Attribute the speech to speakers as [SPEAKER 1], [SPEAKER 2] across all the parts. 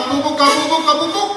[SPEAKER 1] Kabubuk, kabubuk, kabubuk.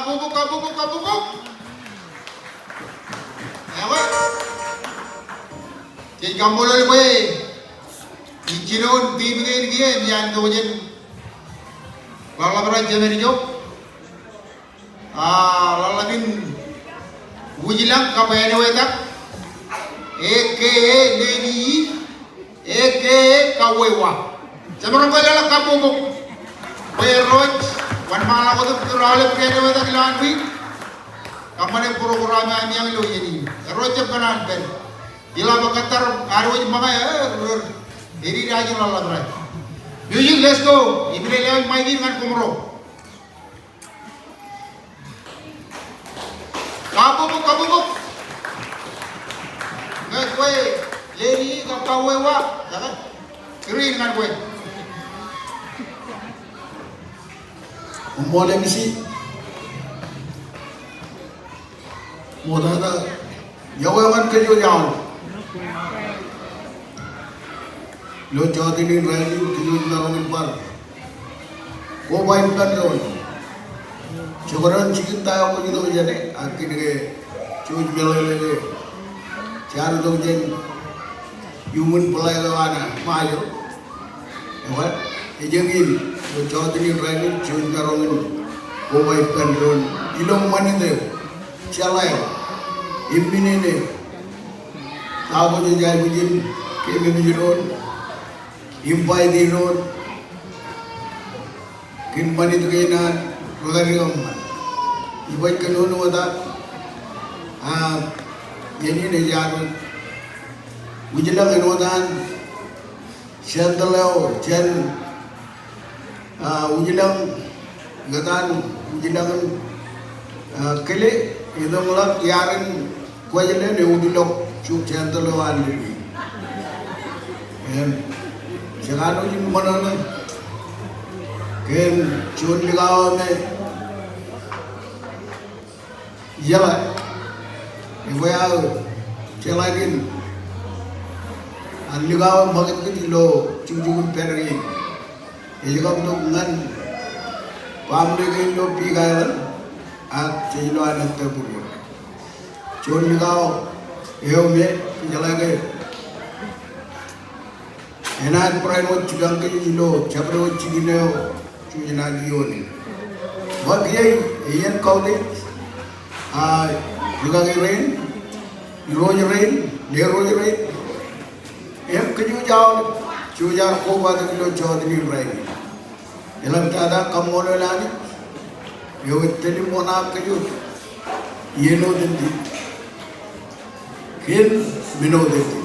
[SPEAKER 1] kabubuk. Ewe. Jadi kamu boleh boy. Ijinon bibigay game yan dojen. Lala beraja merijo. Lala bin wujilang kapayane wetak. Eke lady. Eke kawewa. Semarang ko lala kabubuk. Boy roj. Wan malah ko tu rale pene wetak lanwi. Kamane program yang lo ini. Roj kanan ben. Ila bakatar arwaj mga Eri raja lala berai. Music, let's go. Ibre lewan main dengan kumro. Kabubuk. Nggak kue, leni kapau wa, jangan kering dengan kue.
[SPEAKER 2] Mulai misi, modal ada, jawaban kerja jauh. Lo Jawa Timur rally tujuh narongin par, ko bayi bukan kawan. Cokoran cikin tahu ko juga jadi, akhirnya cuci belele, cari tu jen, human pelai lawana, maju, apa? Ejengin, lo Jawa Timur rally tujuh narongin, ko bayi bukan kawan. Ilmu mana tu? Cialai, impine ni, tahu ko jadi begini, kami begini. Impai di road, kimpani tu kainan, rogari kamman. Ibai kanono ada, ini ni jaru. Ujilang kanonan, siantalau, sian, ujilang, gatan, ujilang, kele, itu mulak yarin, kuajalan ni udilok, cuk siantalau andi. Jangan uji mana ni, ken cun ligaw ni, jalan, ibu ya, celakin, an ligaw bagai tu lo, cujun pergi, ligaw tu ngan, pamde ke lo pigai, cilo anak terpuruk, cun ligaw, me, jalan enak peran cigang ke jilo, capro cigino, cujina gioni. Bagai iyan kau deh, juga rain, roj rain, leroj rain. Keju jauh, cujar ko bagai kilo Jawa rain. Dalam tiada kamu lelani, yo telimona keju, yeno dendi, kin mino dendi.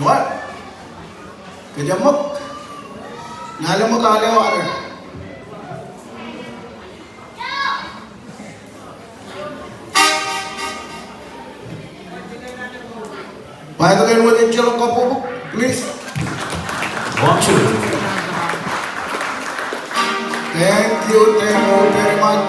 [SPEAKER 2] What? Kejamuk, nalam kali awak. Baik tu kan, wajib celok kapuk, please. Thank you very much.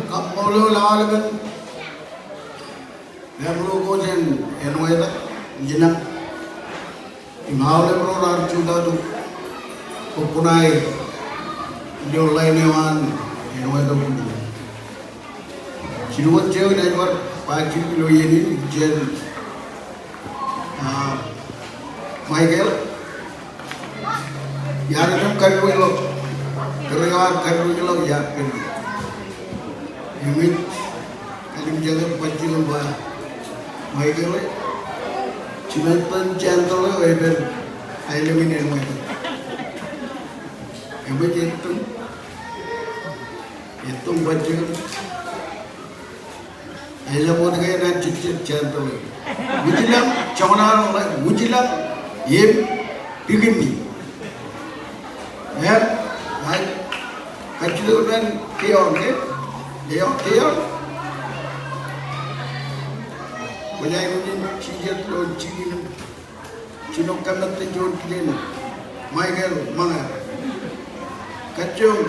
[SPEAKER 2] Kamu lawan kan, yang lu kojen, yang weda, jinak, imaulah berorar juga tu, kupunai, dia lain yang weda pun. Ciluat jauh dari luar, pagi kilo ini jen, Michael, yang itu karu ilo ya kan. Imit kalim jaga pajil ba mai gele cinatan chantole weber ailemin en mai imit itu pajil ela mod gaya na cicit chantole wujilam chawna wujilam yem digini ya mai kacil dan kion ke Dia, banyak ini cijet lo cingin, cinok kanan terjun kini, Michael mana, kacung,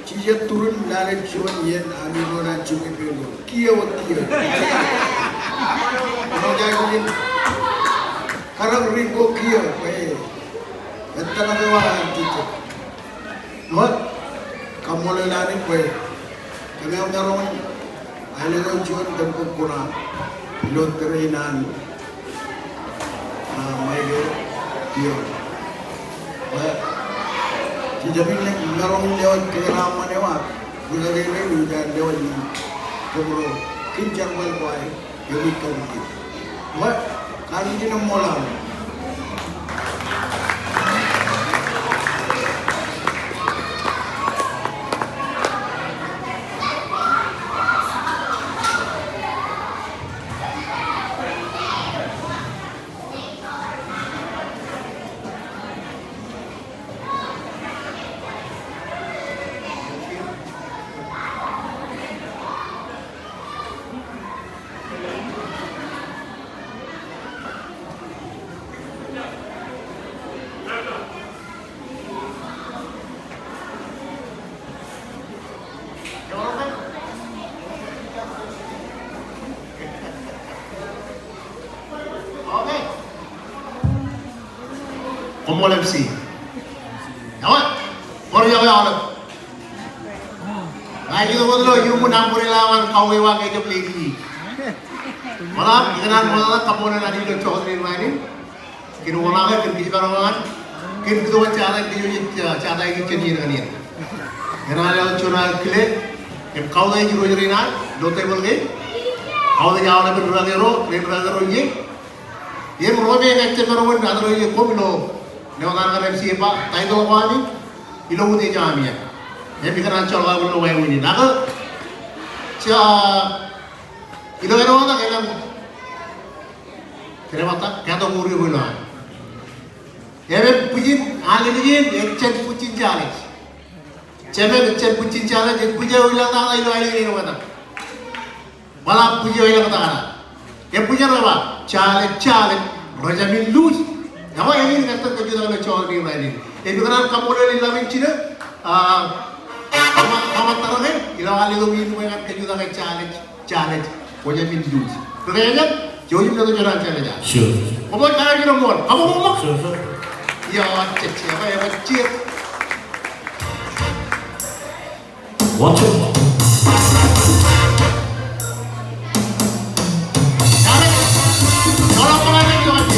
[SPEAKER 2] cijet turun dari cuan yen, anu orang cingin dulu, kia. Kalau jadi ini, karena ringo kia, entah apa yang cijet, mat, kamu lelaki kami orang ahli jual tempat kurang, pilot terinan, mereka dia, jadi ni orang lewat kerana lewat, bukan ini bukan lewat ni, kemuru kincang balai, jadi kami, kami ni molam.
[SPEAKER 1] Komol MC. Awak, baru yang awak. Ngaji tu betul, you pun nampuri lawan kau ewa kerja peligi. Malam, ikan malam kamu nak di dalam cawat ni main. Kini orang kan kini kita orang, kini kita orang cara ini jadi ni. Kerana ada cuna kile, kau dah juru juri nak, dua table ke, kau dah jauh lebih dua ni. Ye merobe yang cakap orang ada orang yang komilo. Neokan kan MC Pak, tahu tu apa ni? Ilo udah jam ya. Ye bikin acara lawan lo yang ini. Naga, ilo orang tak kelam. Kenapa tak? Kata muri bulan. Ye pujin, ahli pujin, cek pujin jalan. Cek pujin jalan, cek puja ulang tak ilo ahli ini orang tak. Malah puja ulang tak ada. Ye puja apa? Challenge, Rajamin lose. Nama yang ini kata kejutan dengan cowok ni lain. Itu kerana kamu dah lelaki Cina, kamu tahu kan? Kalau ahli tu ini mereka kejutan dengan challenge, Rajamin lose. Kerana Jauh juga jalan jalan aja.
[SPEAKER 3] Sure.
[SPEAKER 1] Kamu cari nomor, kamu mau?
[SPEAKER 3] Sure, sure.
[SPEAKER 1] Ya, cek apa ya kecil.
[SPEAKER 3] 1, 2.
[SPEAKER 1] Cari, tolong pengamen tuh aja.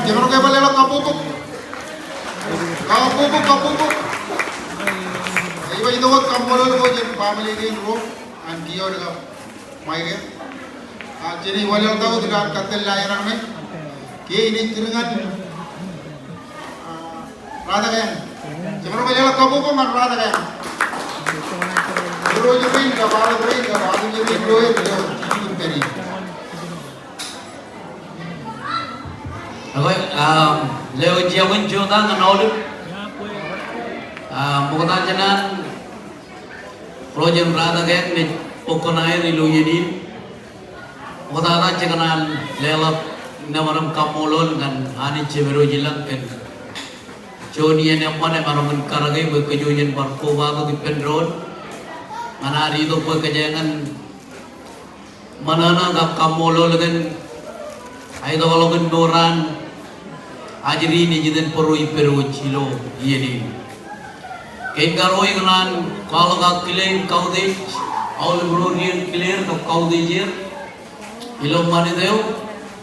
[SPEAKER 1] Jangan kayak balik lo kapupuk. Iba itu waktu kamu lalu kau jadi family ini dulu, anti orang dengan mai jadi balik tahu tidak katel lain ramai. Kini ini keringat rada kan. Jangan balik lo kapupuk man rada kan. Dulu jadi nggak baru jadi dulu itu tadi.
[SPEAKER 4] Ako, leo jiawin juta ng naulip. Mukta janan projem rata kaya ni ukunay ni luyedin. Mukta na cikanan lelap namaram kamulol kan ani cibero jilang kan. Jonian yang mana maramun karagay berkejuan barkoba tu di pendron. Manari itu berkejangan mana nak kamulol kan. Ayo kalau kendoran ajri ni jadi perui cilo ini. Kain karoi kenan kalau kau clear kau deh, awal berorian clear kau deh jer. Ilmu mana deh,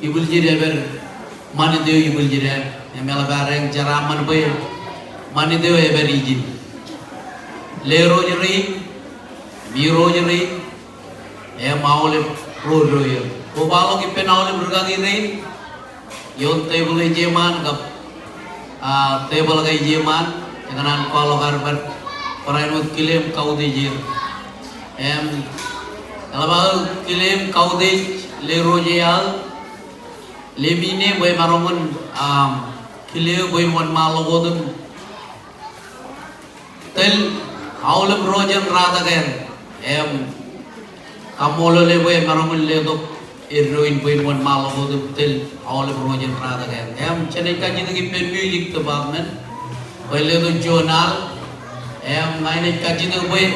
[SPEAKER 4] ibu jadi ber Maniteo ibul jira emela bareng jaraman boy maniteo eberijin lero jeri miro jeri maule rodo ya ko balo ki penaule bergangi rein yon table jeman kap table kai jeman jangan kalau karbar parainut kilim kau dijir kalau kilim kau dij lero jeyal Lemine boy marongon kile boy mon malogodum tel aulem rojan rata kan kamolo le boy marongon le dok heroin boy mon malogodum tel aulem rojan rata kan chene ka jitu ki pen music to bagmen boy le do jonal maine ka jitu boy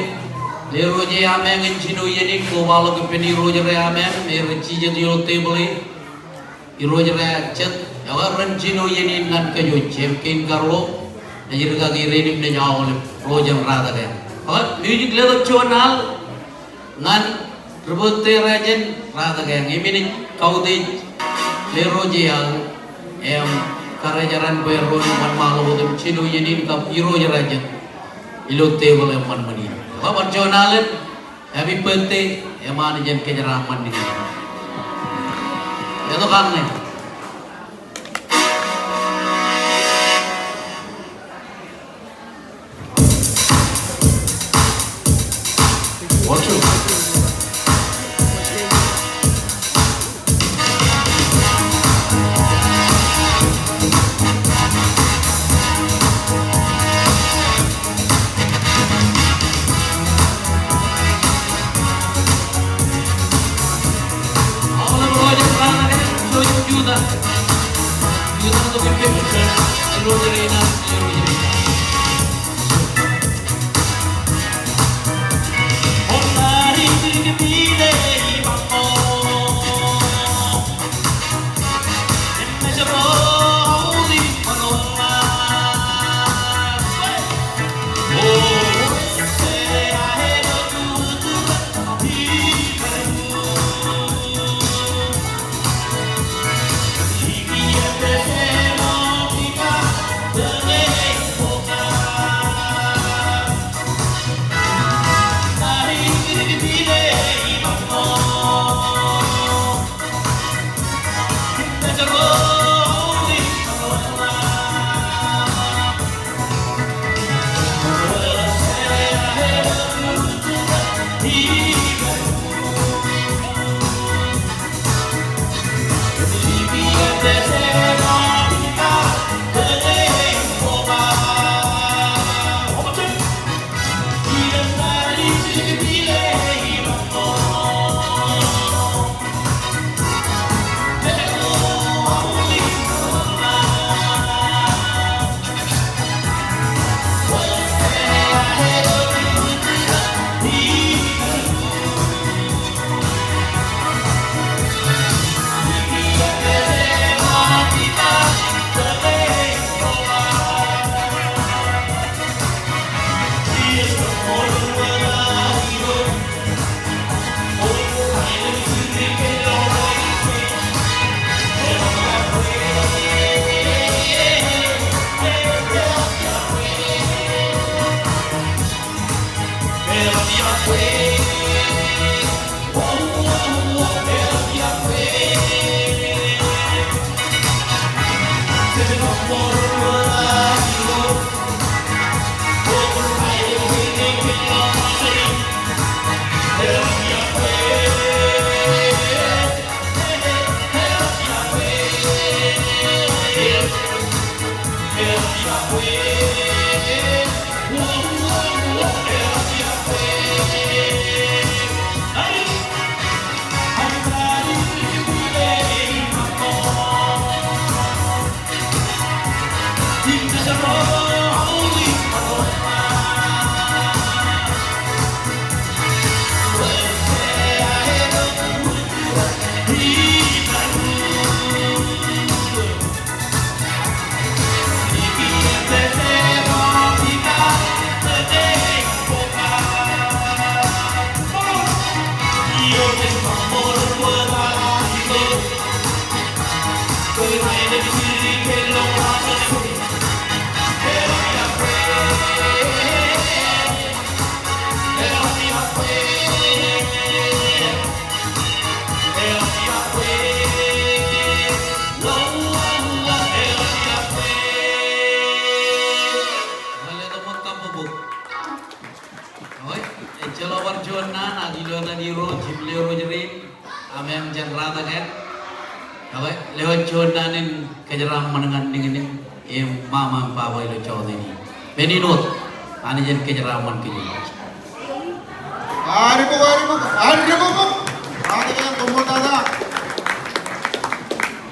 [SPEAKER 4] le roje amen chino yeni ko balo ki pen roje re amen me chije yo table Irojera chat, agar rencino ini nan kajo champion karlo, najir kaki redim ne jauh le rojan rada kan. Agar music ledo chonal, nan rebote rajen rada kan. Ini kau deh le rojal, karajaran beron man malu botem cino ini kap irojera chat, ilo table man mani. Agar chonalet, happy birthday, eman jen kejaraman ini. Itu kan nih. lo chodanin kejaram menengan dengan mama papa lo chodini. Beninut ani jen kejaraman kini.
[SPEAKER 1] Hari bu. Hari yang kumpul tanda.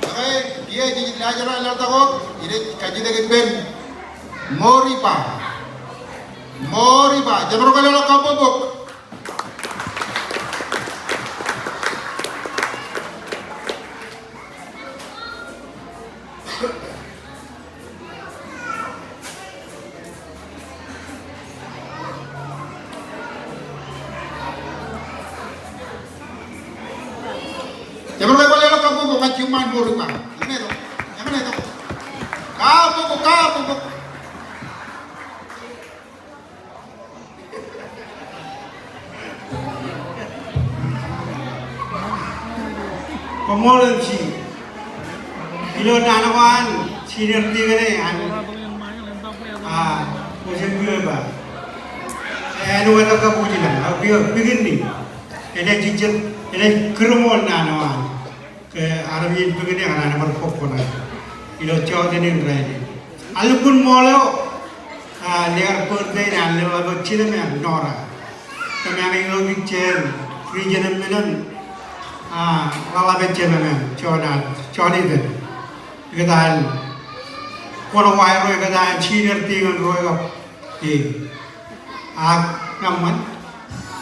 [SPEAKER 1] Oke, dia jadi pelajaran yang takut. Ini kaji dengan ben. Moriba. Jangan kali lo kapok. Jangan kali lo kapok ngacuman moriba. Yang mana itu? Kapok.
[SPEAKER 5] Pemolan si, ilo nanawan senior tiga ni macam dia ba, anu ada kabujilan, aku begin ni, ada jijat, ada kerumol nanawan, ke Arabian begini anak berpokok na, ilo cawat ni berani, alupun molo, liar perde ni, alo cina ni nora, kami ang ilo bicara, regional menon. Lala bencenan cona itu, kedan, kalau wire roy kedan senior tinggal roy kap, ngaman,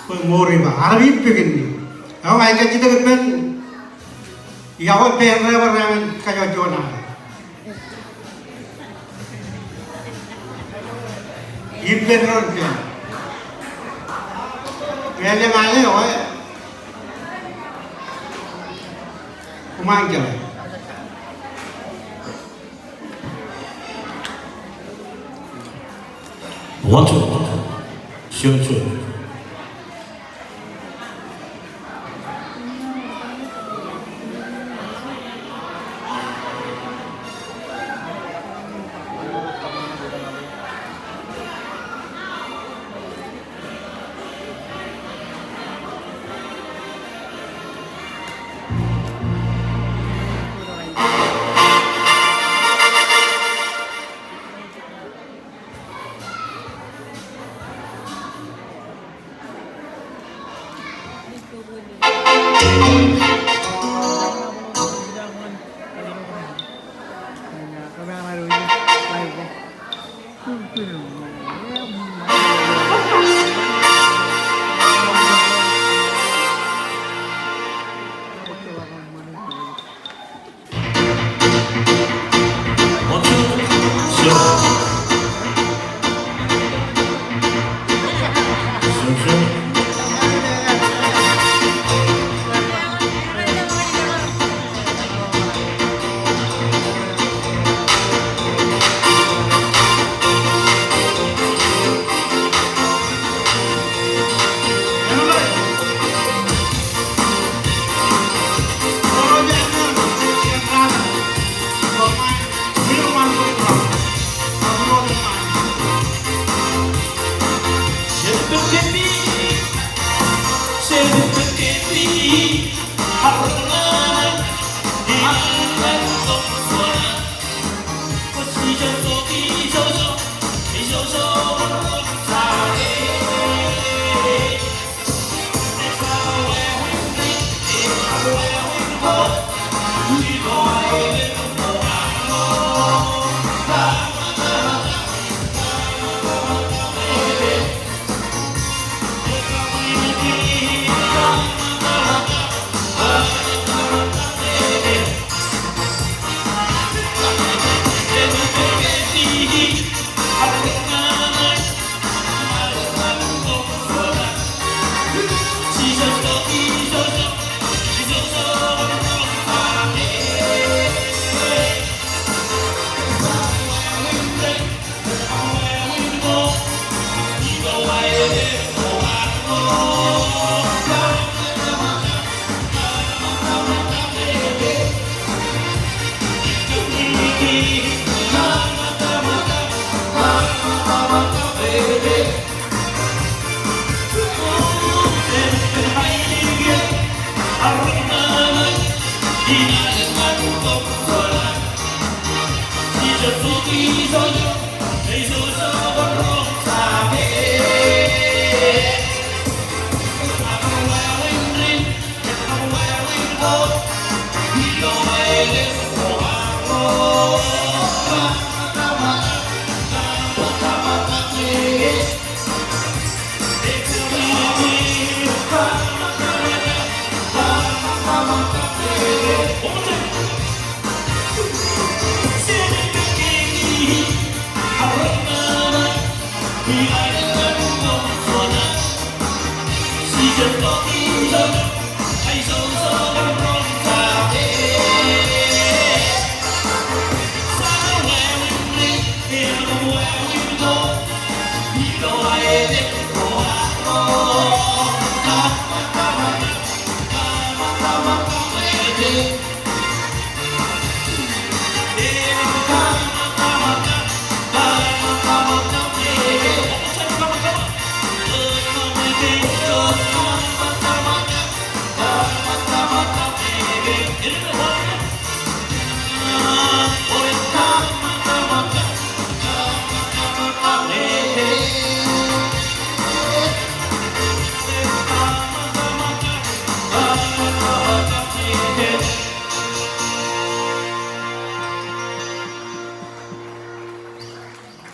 [SPEAKER 5] pemori bah, Arabi begini, kalau ayat kita kan, ya apa perang kayak cona, iblen roy kan, biarnya mana roy. Kumanggal.
[SPEAKER 3] Sure.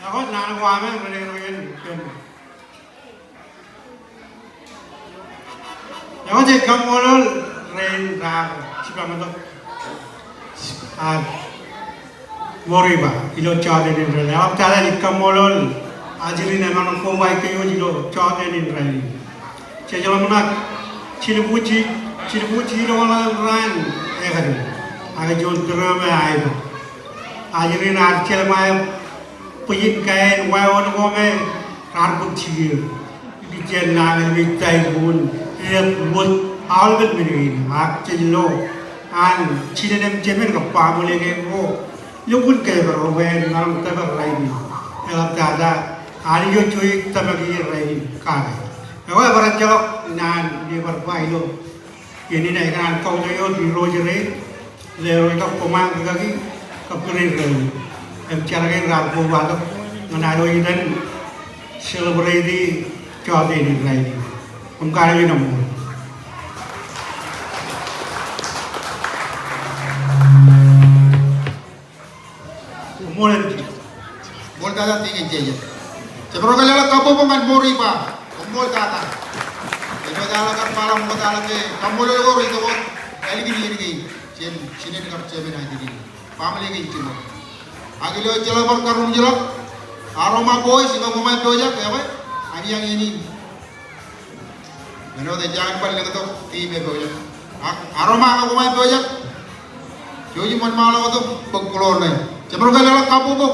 [SPEAKER 5] Ako nanawa kami Royal Ken. Ako di kamolol rain rar siapa mantok. Moriba ilo chade din rain. Ako tala di kamolol ajri na manong kumbai kayo ilo chade din rain. Sejauh mana Cilebuci lo wala rain ekari. Aga jon terame aibo. Ajri na celmai Pujit kain wawan wame karbuk cigir di jenang di taibun lihat buat algat begini hak cilo an cina dem jemen kapal boleh kego lupun kaya berwawan dalam tabar lain elap tada hari yo cuy tabagi lain kare kalau barang jalok nan di berpai lo ini naik kan kau yo di rojere lewat kau pemang lagi kapirin lain em cara cái rào cô vào đó nó này đôi đến celebrate đi cho tiền này không ca đi đồng mua lên
[SPEAKER 1] Mol kata tinggi aja. Sebelum kali lah kamu pengen mori pa, mol kata. Ini kala kan malam kata lagi, kamu le kau itu kau kali gini gini, sini dekat cewek nanti gini, family gini cuma. Agilo jelo par karum jelo, aroma boy siapa pemain doja kayak apa? Ani yang ini. Mana udah jangan balik ke tu tim doja. Aroma apa pemain doja? Joji mon malam tu pengkolon ni. Sebelum kali lah kamu buk.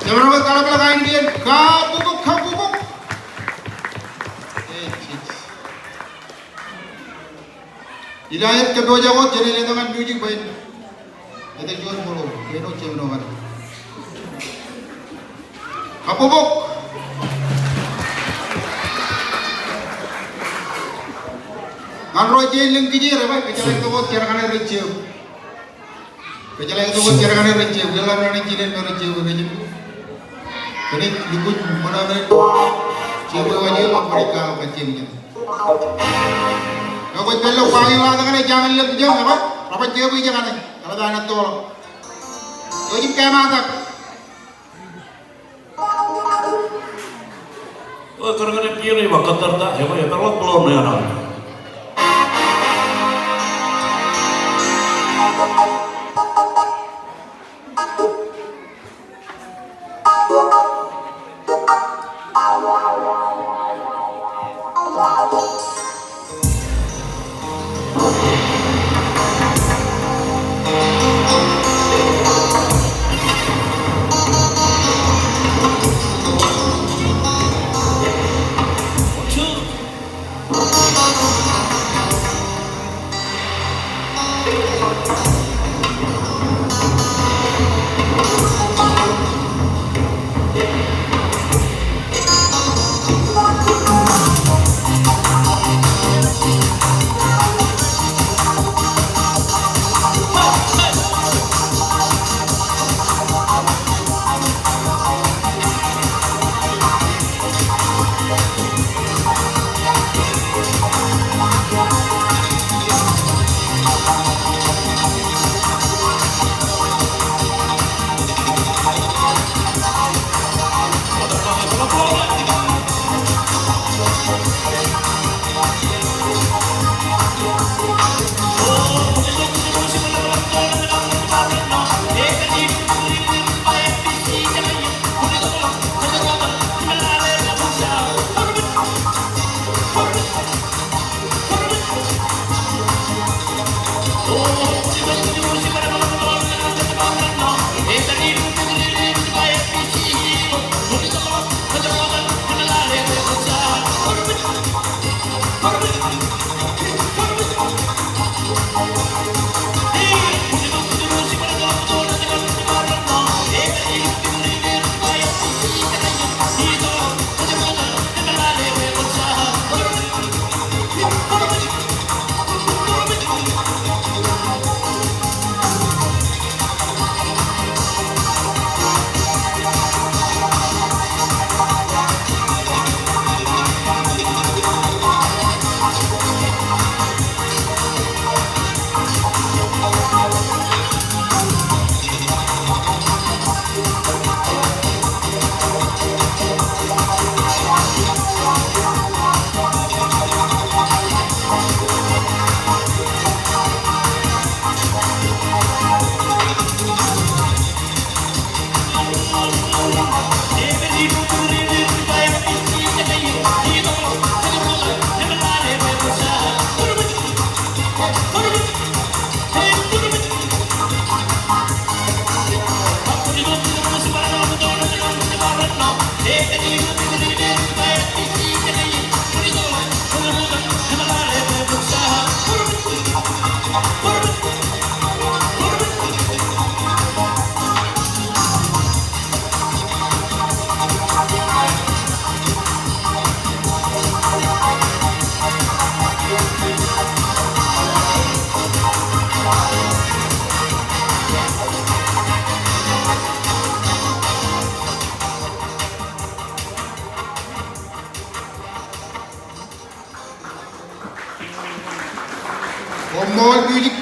[SPEAKER 1] Sebelum kali lah Indian kamu buk. Hidayat kedua jawab jadi letangan music baik. Kita jual mulu, keno cemno kan. Apa buk? Android link kijir, apa? Kejalan itu buat cerakan receh. Kejalan itu buat cerakan receh. Jalan orang cilen receh, receh. Jadi dikut mana ada cewek wajib mereka kecilnya. Kalau belok panggil lah dengan jangan lihat jauh, apa? Apa cewek jangan ni? Kalau dah nak tolong, wajib kaya mata.
[SPEAKER 3] Oh, kadang-kadang kiri bakat tertak, ya pak, ya terlalu belum ya nak.
[SPEAKER 1] Omol music.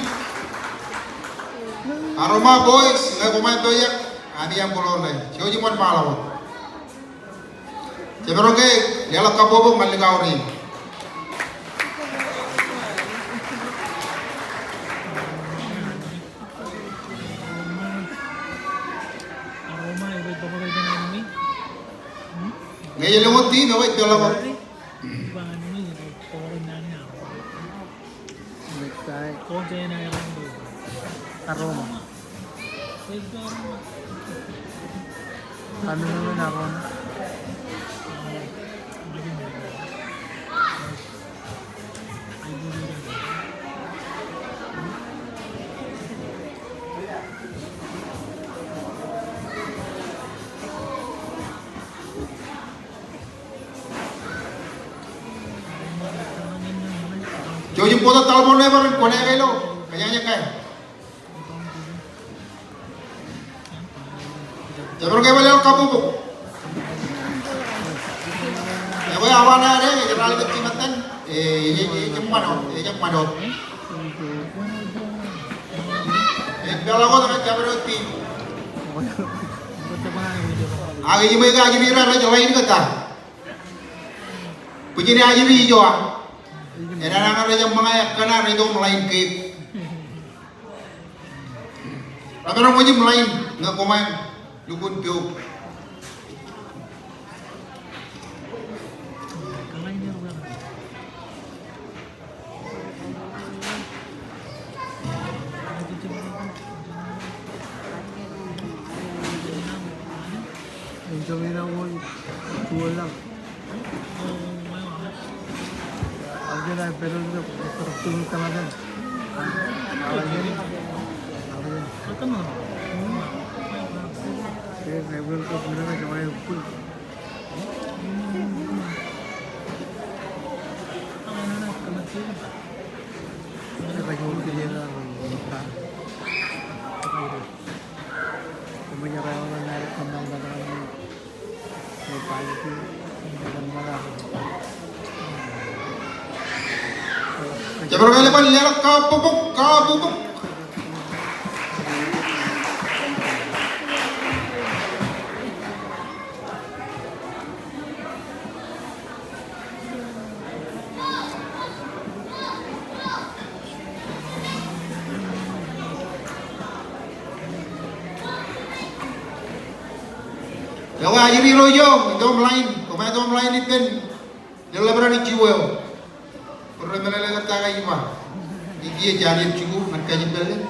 [SPEAKER 1] Aroma boys, nggak pemain doyak. Ani yang boleh. Sioji mon malaw. Cemerong ke, lihat kabobong malikau rin. Ngayon lumot din, nawait dalam mo.
[SPEAKER 6] Aroma. Ano naman aroma?
[SPEAKER 1] Jojo foto telepon never kone kailo, kayaknya kayak. Jabro kayak balik kabubuk. Ya gue awana ada, kenal itu timatan. Yang mana? Kalau kau tak jabro tim. Agi cuma agi bira raja lain kata. Puji dia agi bira joa. Enak raja mengayak kena itu melain kip. Tapi orang puji melain nggak komen. Lukun piu.
[SPEAKER 6] Yung na ako, tuwa lang. Ako na, pero tulog ka na din. Ito mo. Kaya never ko muna na kamay ko. Ano na, kamat sila. Kaya kayo kaya na ako. Kumanyara ako na narit ng mga may palito. Hindi ka marami.
[SPEAKER 1] Jabro kayak lepas lihat kabubuk. Yawa aji biro yo, itu melain, kau itu melain itu, dia berani jiwa. Perlu meleleh kata kaya gimana? Dia jadi cukup, mereka jadi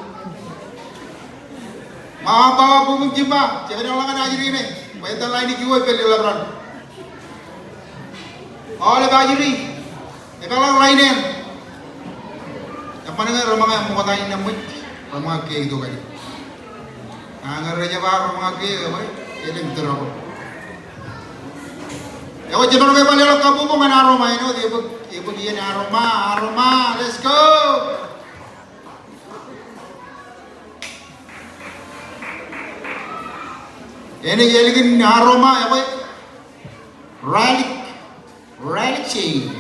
[SPEAKER 1] Bawa bubung jimba, jangan ulangan aja ini. Baita lain di kiwai peli labran. Oleh bajiri, ekalang lainnya. Yang mana nggak rumah yang mau tanya namanya, rumah ke itu kan. Anggar aja baru rumah ke, apa? Ini betul apa? Ya wajib orang kayak balik kamu mau main aroma ini, ibu dia nih aroma, let's go. Ini jadi kan aroma apa? Relic chain.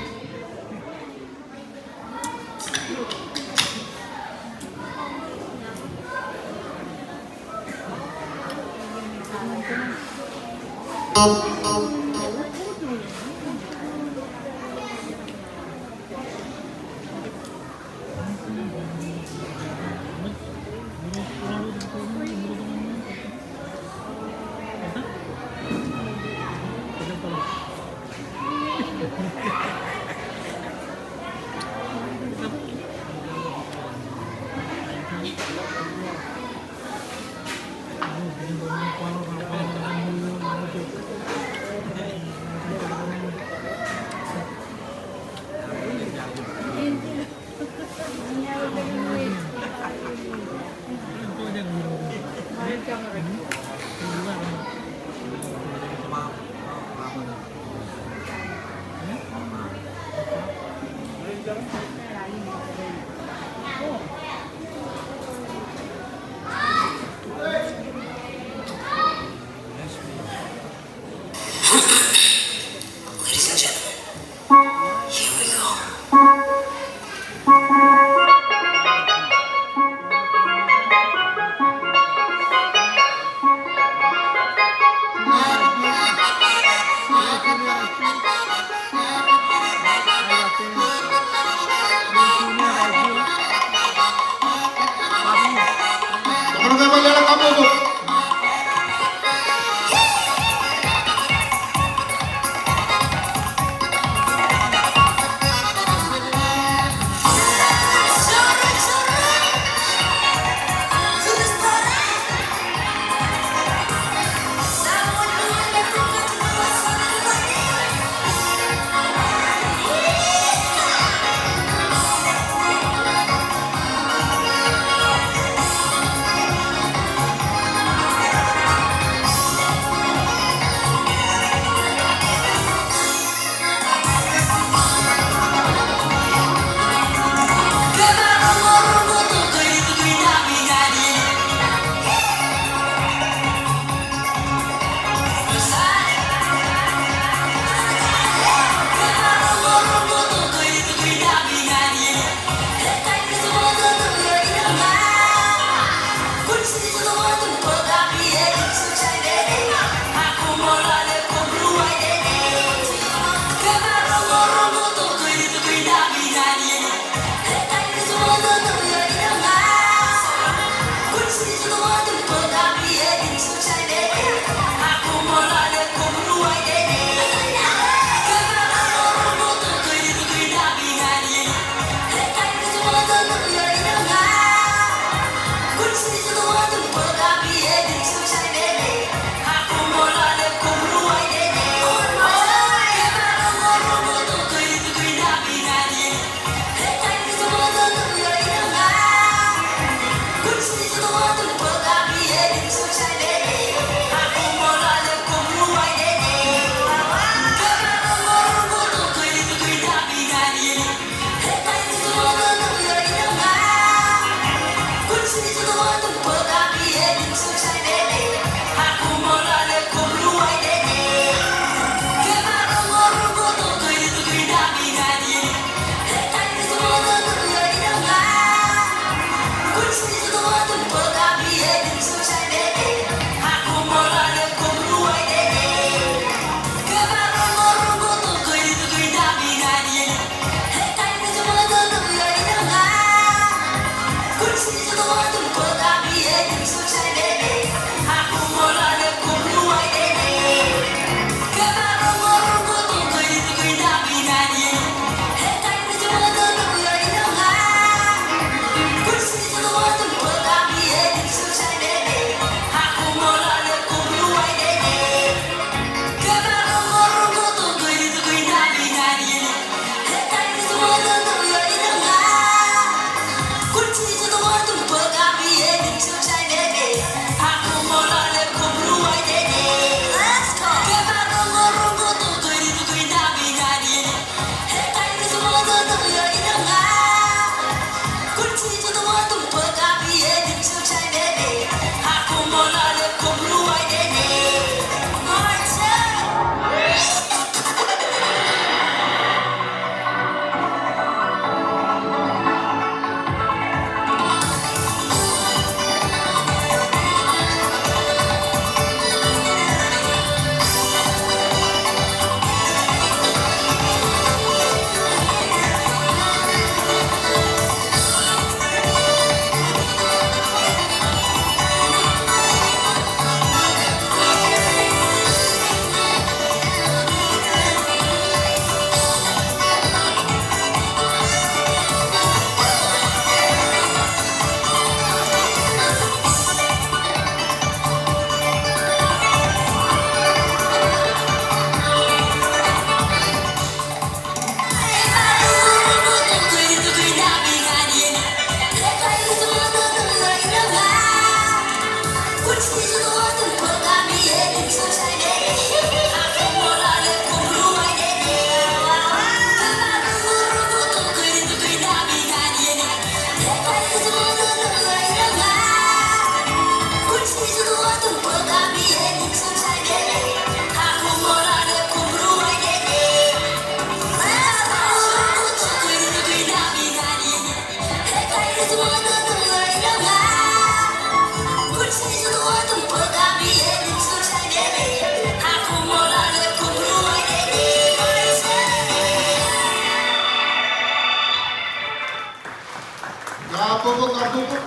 [SPEAKER 1] Kapupuk.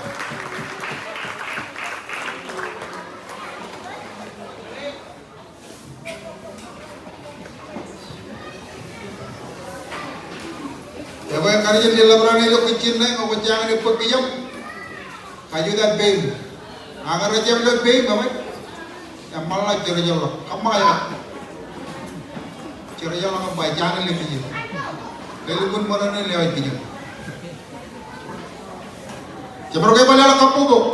[SPEAKER 1] Ya boy karya di labrane lo kecil nih, ngau jangan dipegiyam. Kayu dan bel. Agar aja lo bel, mamai. Ya malah cerita kamu ya. Cerita lo nggak jangan lebih. Telepon mana nih lewat bijak. Jabro kayak balik lah kapupuk.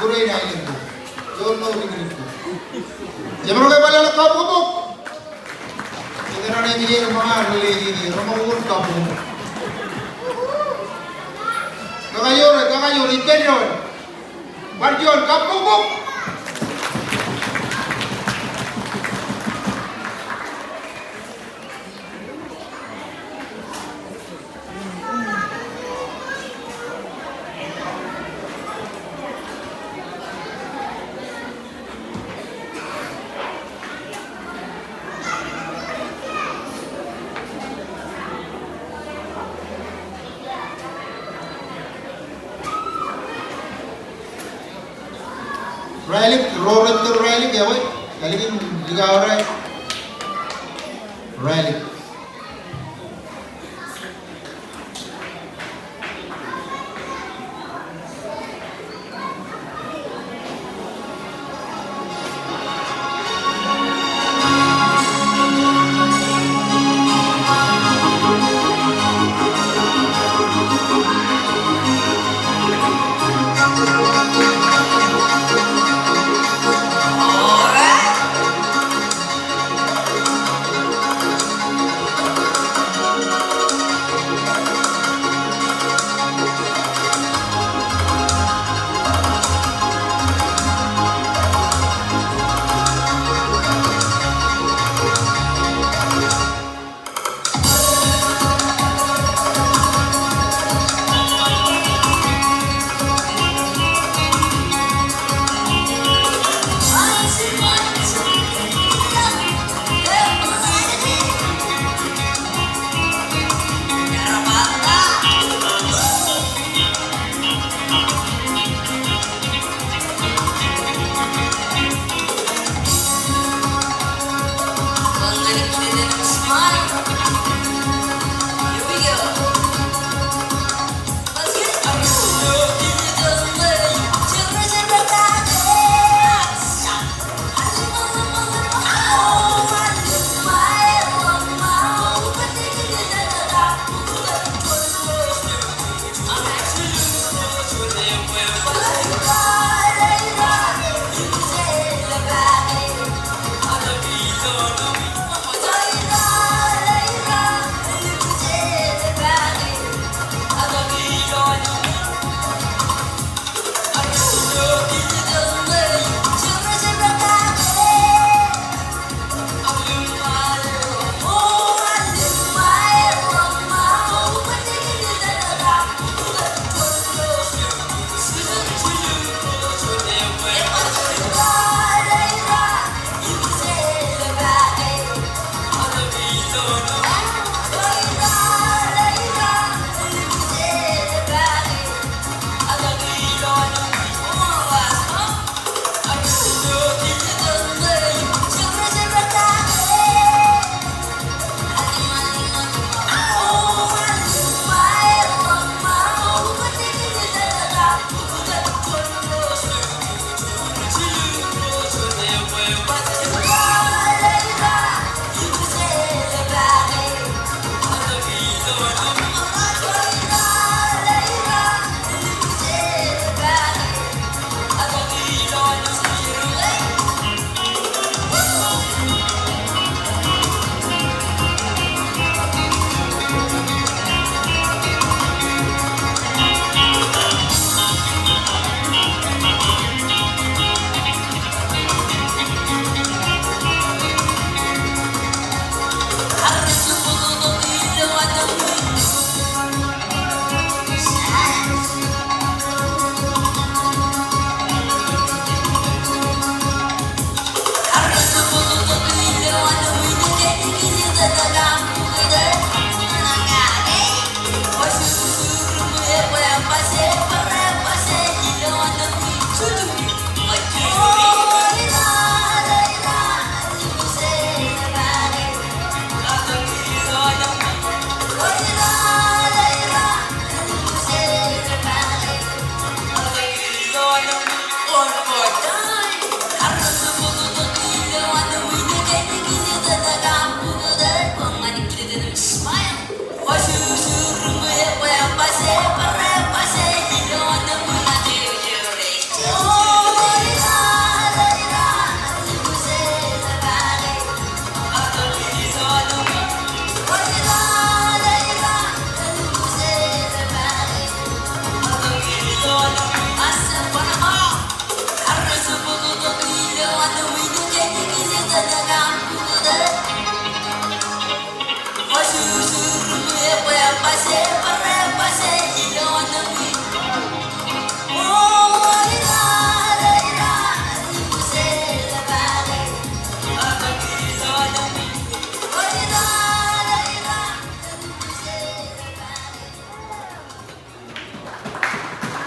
[SPEAKER 1] Buray na ilin ko. Doon na ulit ko. Jabro kayo pala lang kapupuk. Hindi na naibigay ng mga relay ini. Ramahun kapupuk. Kakayon, interior. Barjon, kapupuk. Relik, roret ke relik ya, boy. Kali ini juga orang relik.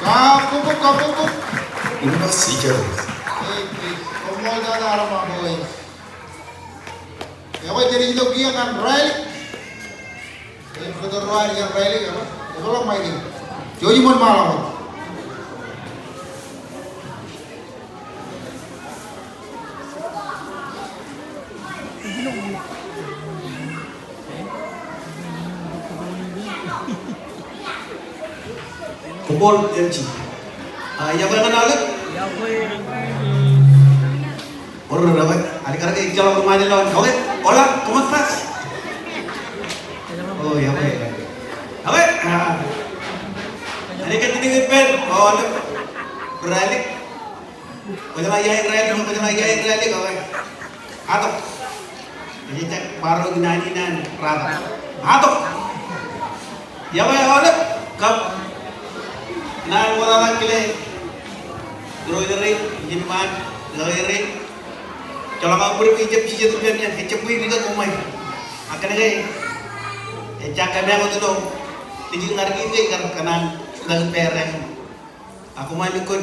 [SPEAKER 1] Kapupuk, kapupuk.
[SPEAKER 2] Terima kasih, Jauh.
[SPEAKER 1] da da arama boy. Ya boy jadi itu kia kan rally. Betul rally yang rally apa? Itu lah main ini. Joji mon malam.
[SPEAKER 5] Kumpul MC. Yang kenal lagi?
[SPEAKER 6] Ya boy.
[SPEAKER 5] Orang berapa? Adik-adik yang jalan kemana lawan? Oke, olah, komat pas. Oh ya boy. Oke. Adik kan tinggi pen. Oh, beralik. Macam ayah yang beralik, macam ayah yang beralik, oke. Atau jadi cek baru ginaninan rata. Atau ya boy, olah. Kap. Nah, orang kile, grocery, jimat, grocery. Kalau kau beri ijab cijat tu biarnya, ijab beri juga kumai. Akan aja, ijab kami aku tu dong. Tijing ngargi ni karena sudah pereng. Aku main ikut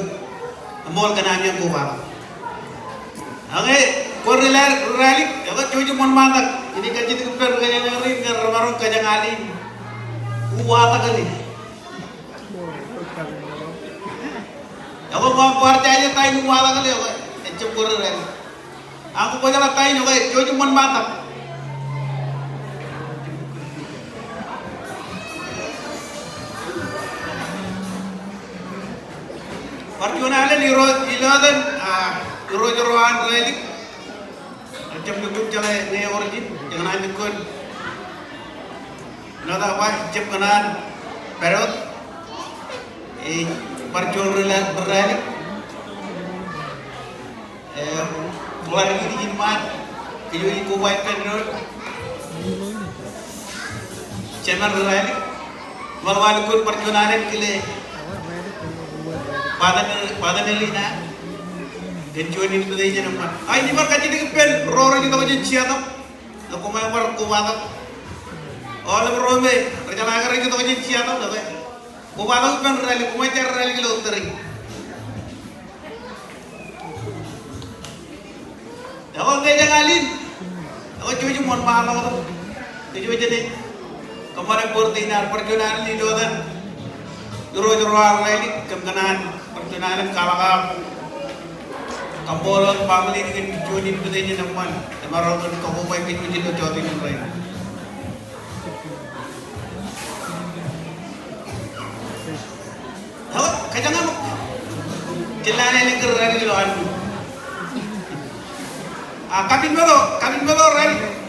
[SPEAKER 5] mall kena yang kuat. Oke, kau rally, aku cuci mon matak. Ini kaji tu per kaya ngari, ngarang kaya ngalin. Kuat kali. Ako mau percaya tayo wala kali ako. Ecem kurang. Aku pa jala tayo okay. Jojo mon mata. Perjuangan ni iladan roan relik. Ecem duduk jala ne origin jangan ada kon. Nada apa ecem kanan perot. Perjuangan berani, keluar lagi di jimat, kejauhan kuwait penrod, cemer berani, malam ikut perjuangan kile, padan elina, kejauhan ini tu dia nampak. Ini mar kaji dengan pen, roro juga macam siapa, aku main mar kuwatak, oleh berome, rencana agar itu macam siapa, tak? Kumalang pen rally, kumajar rally kilo teri. Ako kaya ngalin, ako cuci mon malang tu, cuci jadi. Kemarin portinar perjuangan ni doan, juru rally kemkanan perjuangan kalakap, kambolon family dengan cuci itu dia nampan, kemarin kau baik cuci tu cuci ni rally. Kaya nga mo, kailangan yung rally nilo ano. Kapit mo to, rally.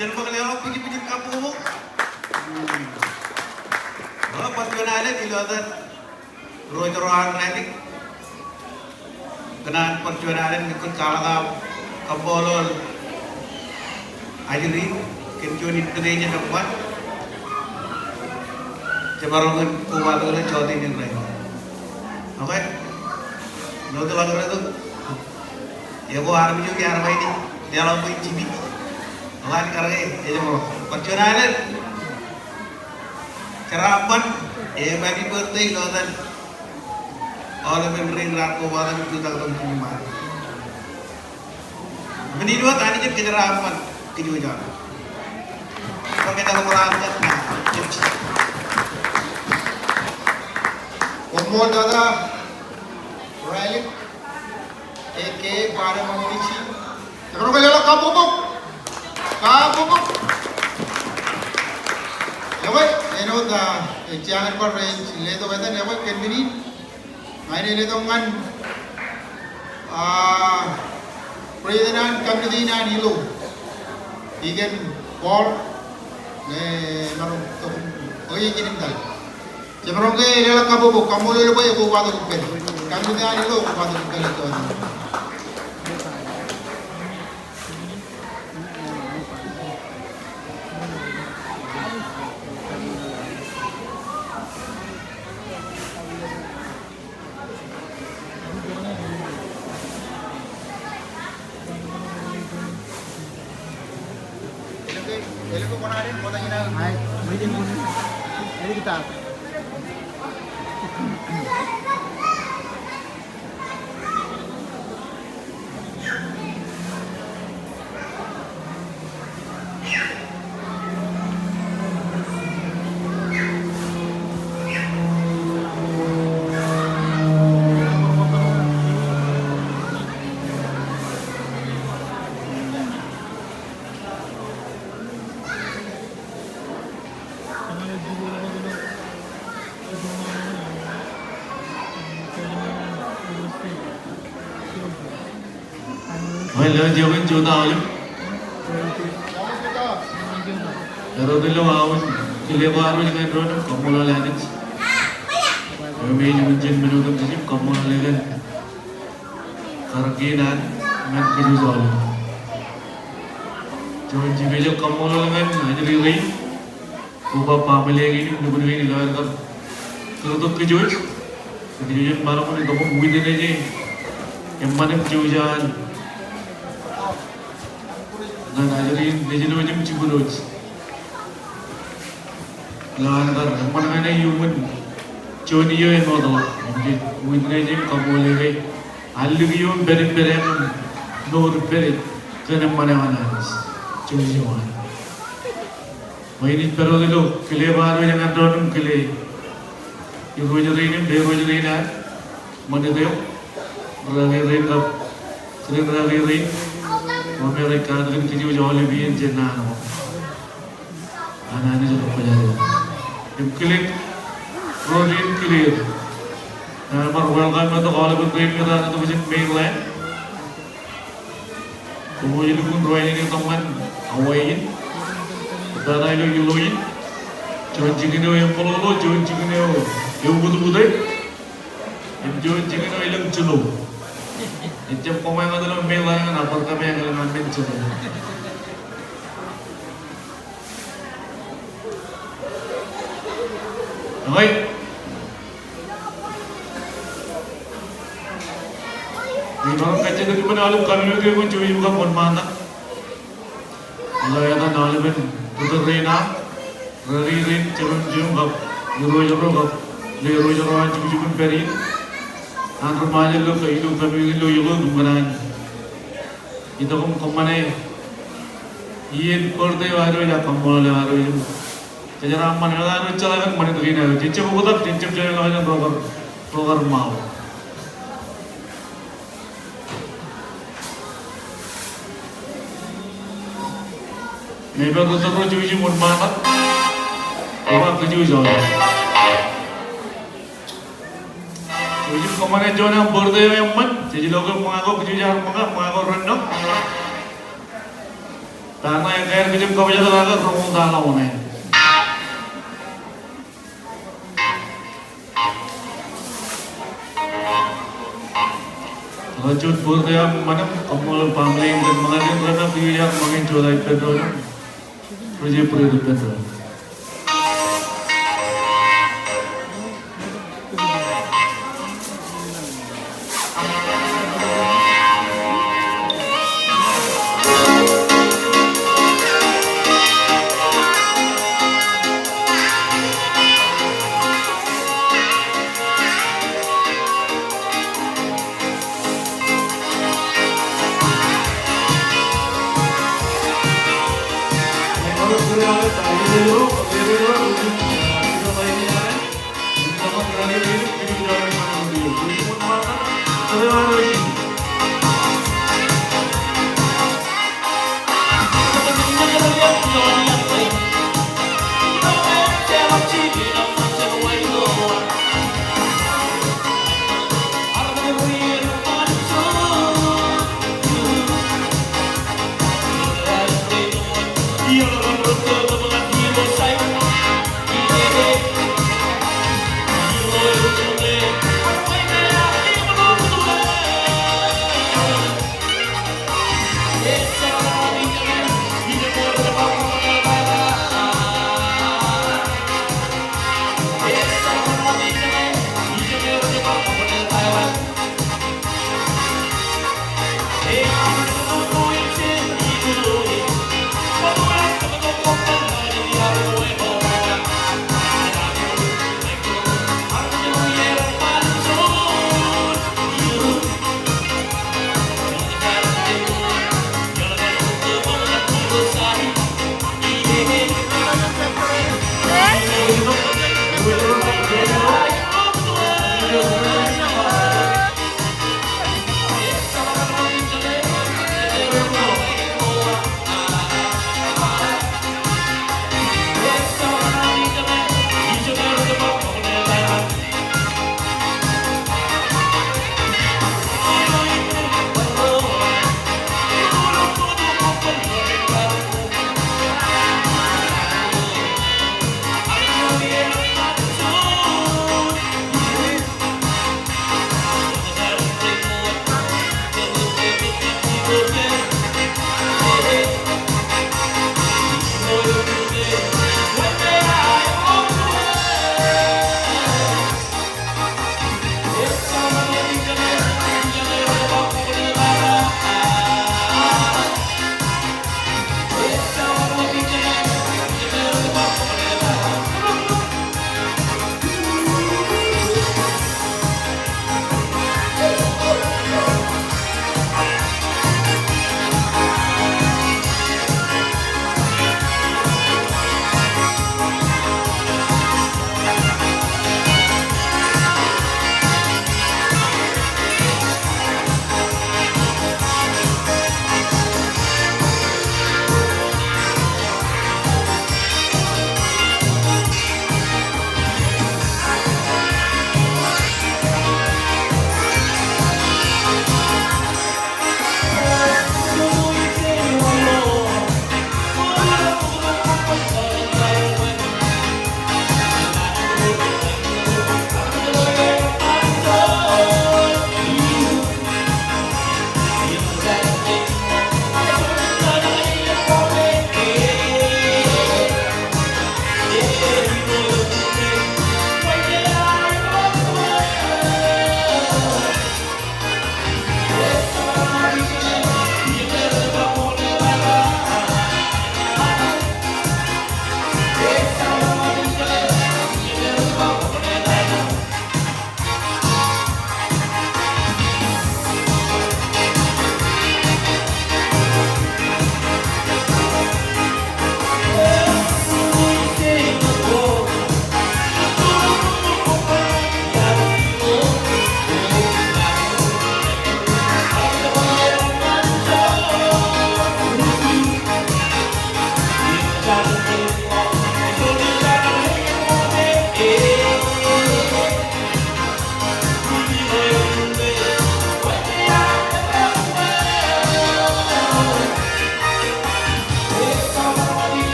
[SPEAKER 5] Jangan pakai pergi kampung. Pas kena ada di luar roh-rohan nanti kena perjuangan ikut kalah kabolol ajri kencuni kerjanya dapat cebarongan kuat oleh cotin yang lain. Oke, lo tuh lagu itu ya gua army juga army ini dia lalu cibi. Oke, karena ini mau perjuangan kerabat bagi birthday dan oleh pemerintah kabupaten Kuta Tenggara. Menidua tadi je kerabat kejujuran. Kalau kita berangkat,
[SPEAKER 1] Komol dada, Ralik, Eke pada mengurusi. Kalau kalian kabubuk. Jangan par range le to betan ya kan bini maine le to ngan president kamdina nilo igen ball ne naru to oye kinim dal jemrong ke le kabobo kamole le boy ko wadu pen kamdina nilo ko wadu pen to
[SPEAKER 6] Hai, begini pun. Jadi kita.
[SPEAKER 4] Well, Jogan Juda, Rodillo House, Kilevar, and Road, Comola Lands. We made him 10 minutes of the Comola Legend. Karagina, Mankizol. Join Jivillo Comola Legend, Nigeria, Kuba Pamela, Nubri, Lagar, Kudu Kijuit, the Union Marathon, the book with the Nage, Emanam Jujan. Dan ajarin digital macam ciburut.
[SPEAKER 7] Lantar mana human Johnny yo en modo winreje kamolere alligium berem nor berit kenem mana mana Johnny wan Maini pero dulu kile baru jangan donum kile Irojerinim berojerinan mana deo ragi kap kile ragi Amerika dengan kini jauh lebih jenak anak-anak sudah pelajari klik protein clear welcome to all of the kita visit mainland kemudian pun royal ini teman awain dan ayo yuloin jangan jingin yang pelolo jangan jingin yang butuh-butuh jangan jingin yang jenuh jam komen adalah mainland apa kami yang dalam main jenuh Baik. Di bawah kaca itu mana alu kami lagi pun cuci buka pun mana. Kalau yang ada alu pun putar rena, rari cium kap, juru kap, juru cuci pun perin. Antar maja lo kami lo gimana? Itu kemana? Iya korte baru ya kamu le baru itu. Jadi ramai orang itu jalan mana tu kena, cincin bukan cincin jalan lain program mau. Memang tu terus cuci mun mana, orang kerja jalan. Cuci kemana jalan berde yang mana, jadi logo mengaku kerja jalan mengaku rendang. Karena yang kaya kerja kau jalan agak rumah dalam mana. Rajut buraya mana kamu pangling dan mengalir kerana biaya mungkin jual petrol, projek petrol.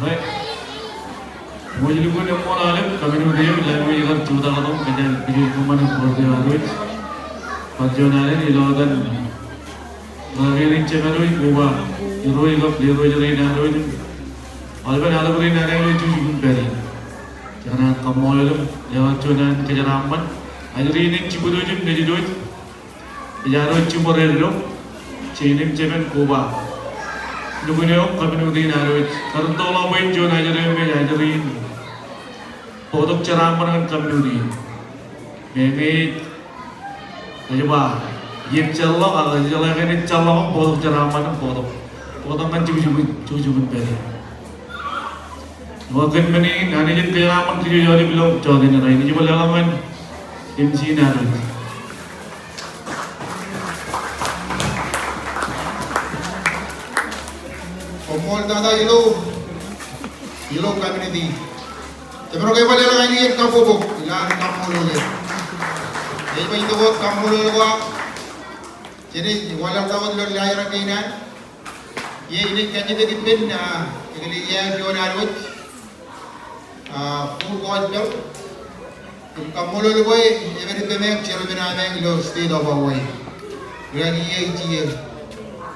[SPEAKER 7] Baik. Mau jadi pun yang mau lalu kami ni dia bila kami jaga cuta kalau kerja kerja kemana boleh harus. Pajongan ni lawan lagi ni cakap ni kuba, iroi kap iroi jadi ni iroi ni. Alban alban ni ada yang cuci pun beri. Jangan kamu lalu jangan cuman kerja ramban. Ajari ni cipu dojum jadi doj. Jaro cipu relo. Cinin cemen kuba. Dukunyo kami ni iroi. Karena tolong main cuman ajari ni. Untuk ceramah kami ni. Memi coba yep celok atau celok ini celok bodoh ceramah bodoh kan cuci beri. Waktu ini nanti jadi ceramah cuci jadi belum jadi nih ini coba dalam kan MC nanti.
[SPEAKER 1] Komol dada ilo community. Tapi kayak pada lagi ini kamu bobo, ilang kamu lagi. Jadi pa ito ko kamu lagi. Jadi walang tawad lo layar ang kainan. Ye ini kanya kitipin na ikaliya yon arut. Full god daw. Kung kamu lagi, every time chero binameng lo state of Hawaii. Lagi ye tiye.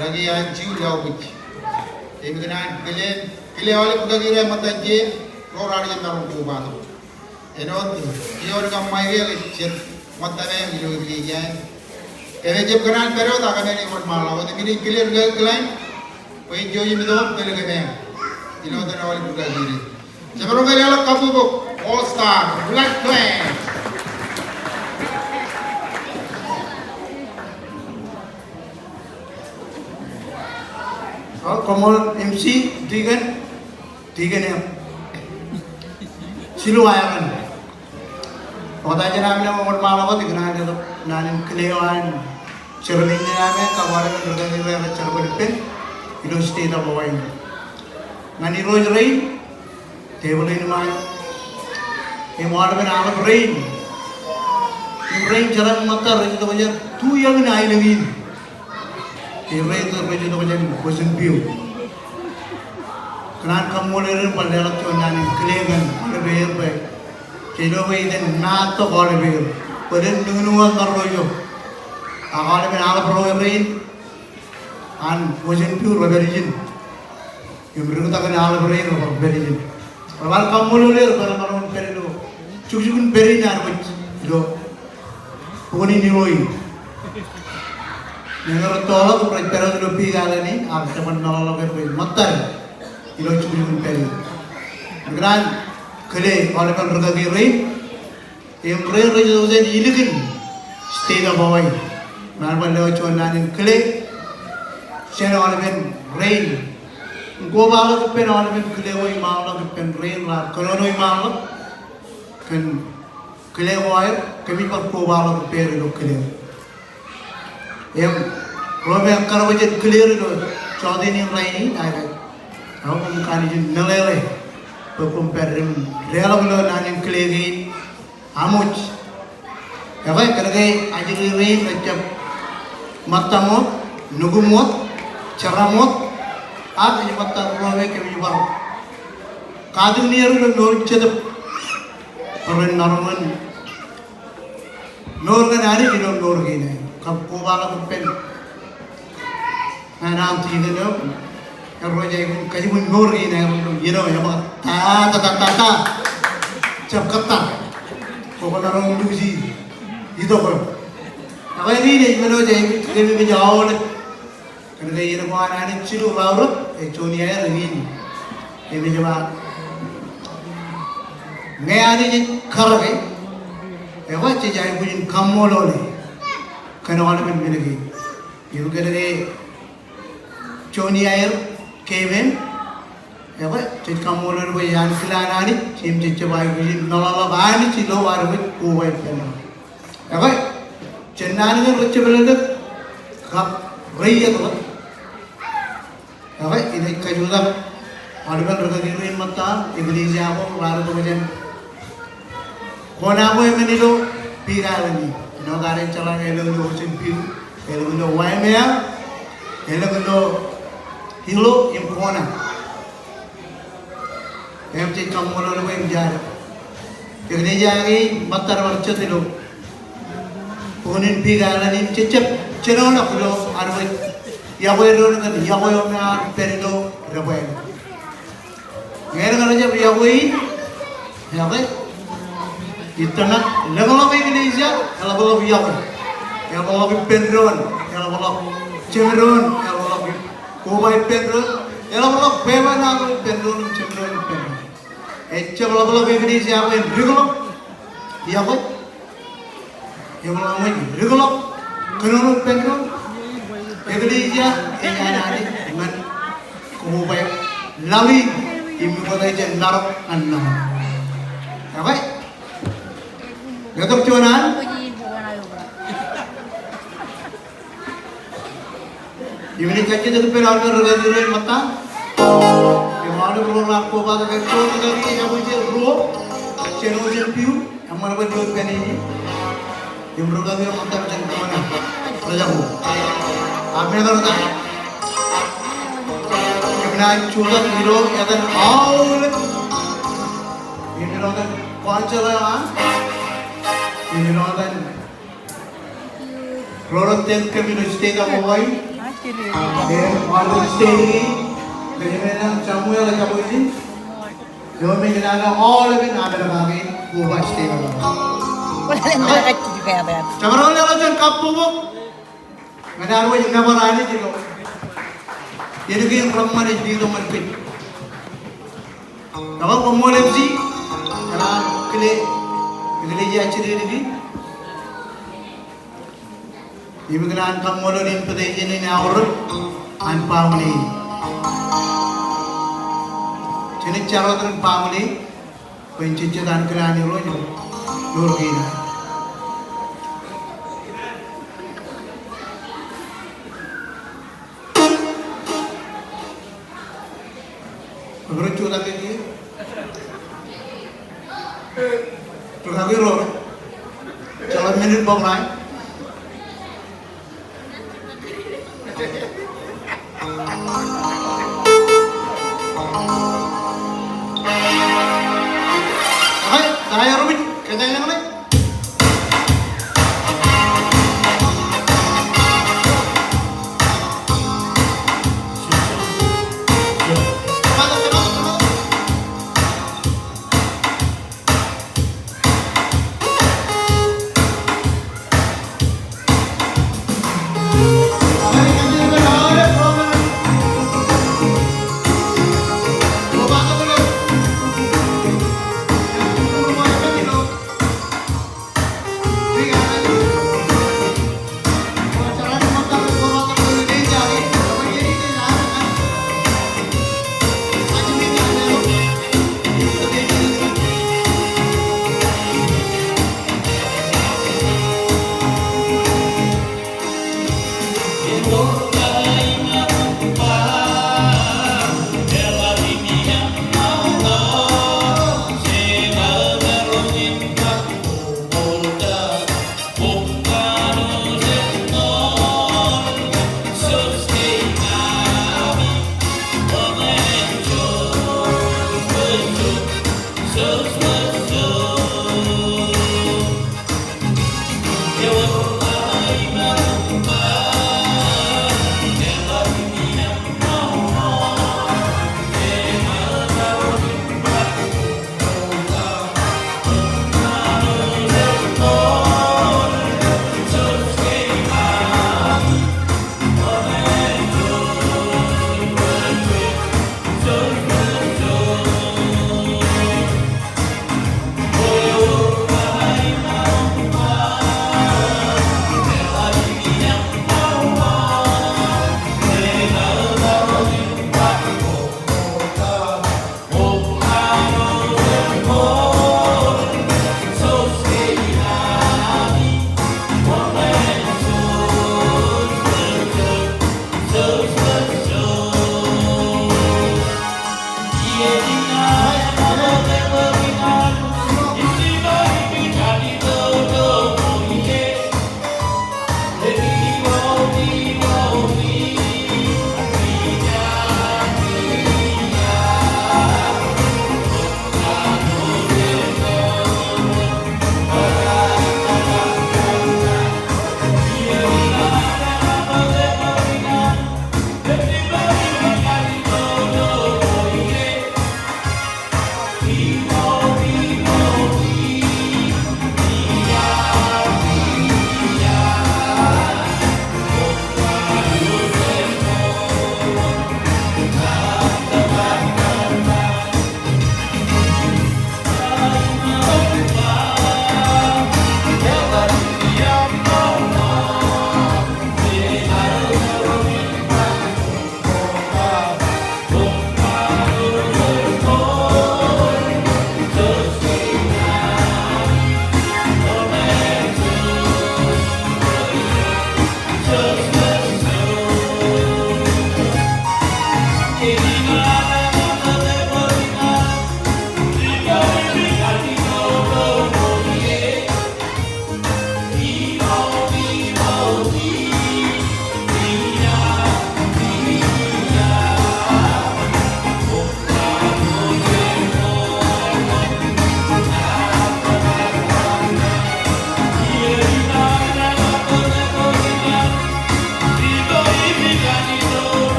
[SPEAKER 1] Lagi yan jiu lawit. Jadi kenan kile oleh pagkakira mataje. Orang yang baru berubah tu, enot, dia orang kamai dia lecet, mata yang hidup dia. Kalau jam keran perut, akan ni orang malah. Tapi ni clear gelain, kau jauh yang itu pelak ni, dia orang awal buka diri. Sebelum kali alak kapu buk, All Star, Black Clan.
[SPEAKER 5] Komol MC tiga ni. Siluayan. Waktu aja namin ang mga malam ko, tignan natin nanin kiliwan. Cermin niya namin, kawalan ng lugar nila at cermin ilo state of Hawaii. Ngani Roy Rain, table in naman. Yung mga namin alam Rain. Yung Rain, jarang mata, rin ito ko dyan, 2 years na ilangin. Yung Rain, rin ito ko dyan, Ocean View. Kenan kamu leri paldelat cuman kelegan ada bayar bay, kilo bay dan nato kalau bayar, pada nunguan karojo, akal men ala perolehin, an Ocean View berijin, yang berikut akan ala perolehin berijin, kalau kamu leri kalau kamu perido, cukup beri nar do, bukan ini loi, yang tolak perido do piala ni, al teman nolok berijin, matar. Ilo cukup peri. Kemudian kele kalau kan berkaki rain, yang rain itu jadi ilegal state of Hawaii. Nampaknya lewat cuman nanin kele, saya orang kan rain. Gua malah kepen orang kan kele Hawaii malah kepen rain lah. Kalau Hawaii malah kan kele Hawaii, kami pak gua malah kepen itu kele. Yang kalau yang kalau jadi kele itu, jadi ini rain ada. Aku bukan izin nelele, berkumperim real belo nanim kelegi, amuj. Apa? Kerja ajar rain macam matamot, nugumot, ceramot, apa yang mata rohe kami baru. Kadu ni aru nor cedap, orang norman, nor kan hari kita nor gini, kau bala kumpen, nanti kita Kalau jadi kaji pun ngori nih, you know, ya mak, ta, cap ketat, kau kan orang lusi, itu kan. Apa ini nih, mana jadi kita jauh nih, kerana ini mana nih cilu laut, cuni air ini, ini cuma, ngaya nih kerja, ya apa jadi punya kamu loh nih, kerana orang pun miliki, itu kerana cuni air. Kevin, ya pak, jadi kamu lalu bayan kelana ni, cim coba ini nolong bani cilo baru kuat kena. Ya pak, cenah ni kan coba lelak, kap raya tu. Ya pak, ini kajulah, ada kan berkat diri mata, Indonesia apa, baru tu macam. Kona apa yang itu pira lagi, negara jalan elu Ocean View, elu Waimea, elu Hilo yang kona. em chỉ cầm một lần em dài cái này dài matar warcha tilo punin pigala ni cecep ceno na kulo arwe yawe ron kan yawe na perido rawe ngere kan aja yawe itana lagalo me Indonesia lagalo yawe lagalo penron lagalo cemeron lagalo kubai penron lagalo beba na penron cemeron penron ecce lagalo Indonesia yawe rigalo yawe yang lama ini, regular, kenapa pengen? Indonesia ini ada dengan kumpulan lawi, ibu kota aja narok anam. Apa? Gatok cuanan? Ini kaca itu pelan regajuran mata. Yang mana belum aku pada kecil lagi yang macam ruo, channel piu, yang mana berdua ini. Yung ruga yung mata macam mana? Rajaku. Apa yang kata? Yang nak cuba hero yang ada all. Ini orang kan kuanca lah. Ini orang kan produk yang kami stay kat Hawaii. Dia orang stay. Jadi mana camu yang lagi camu ini. Dia mengenal all yang ada lagi. Hawaii stay kat
[SPEAKER 6] Wala lang nakakit kaya ba yan?
[SPEAKER 5] Cameron na lang dyan, kapo mo. Nganawa yung namarani dito. Yan yung ramman dito manpit. Kapag pamulip si, karaan kili jachiri lagi. Ibiglaan kang mulo din patay ini naurut, an pamuli. Cinik caro dengan pamuli, pencicetan kerani lo nyo, lurgina. Beruncut lagi dia, terkaki roh, jalan minit bang naik. Hai, saya Robin, kita yang mana?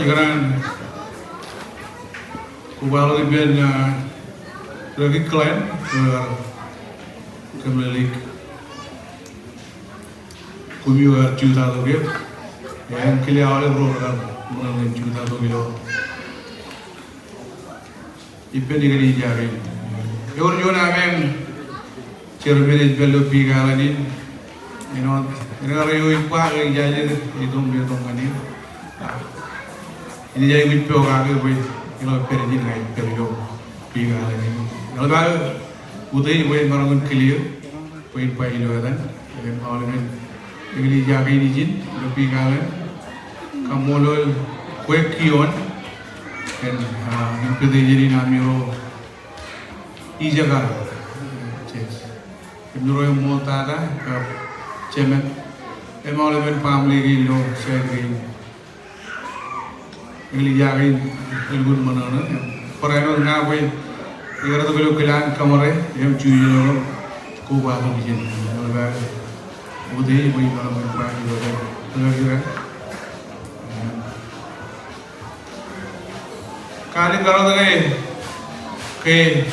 [SPEAKER 7] jikaran kubal lebih lagi klien kembali kubiar juta dolar yang kalian oleh program mengenai juta dolar ipen digani jari yor jona men cermin belu pigaladin rayo ipa yang jadi itu kani ini jadi wipo kage boy kalau pergi ngai pergi pigaladin kalau baru udah boy marangun clear poin poin itu kan yang awalnya ini jadi dijin lebih kalian kamu lol kue kion dan itu jadi namiro ijaga Ibnu yang mau tada ke cemen, emang lebih family gilo, saya gini, ini jadi ilmu mana nih, peran orang ngapain, ibarat tu kalau kalian kamar yang cuci orang, kuba tu bikin, kalau udah boleh kalau berapa gitu, kalau kira, kali kalau tu ke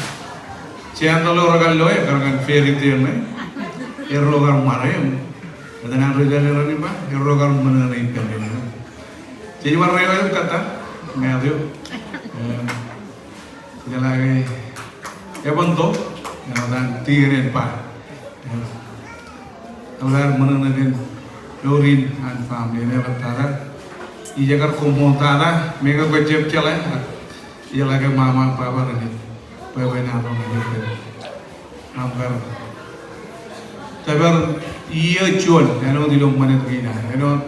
[SPEAKER 7] Cian tolo orang loe karena ferry itu yang erogar marem, dengan regal erani ba, erogar mana nih kan jadi warna itu kata, nggak ada, tidak lagi, ya bentuk, dan tirin pa, kalau mana nih lorin and family ini bertara, ijagar kumpul tara, mereka berjep celai, ia lagi mama papa ini. Pwede na ako ngayon. Number. Sabar iya cuan, ano dilong mana tu ina, ano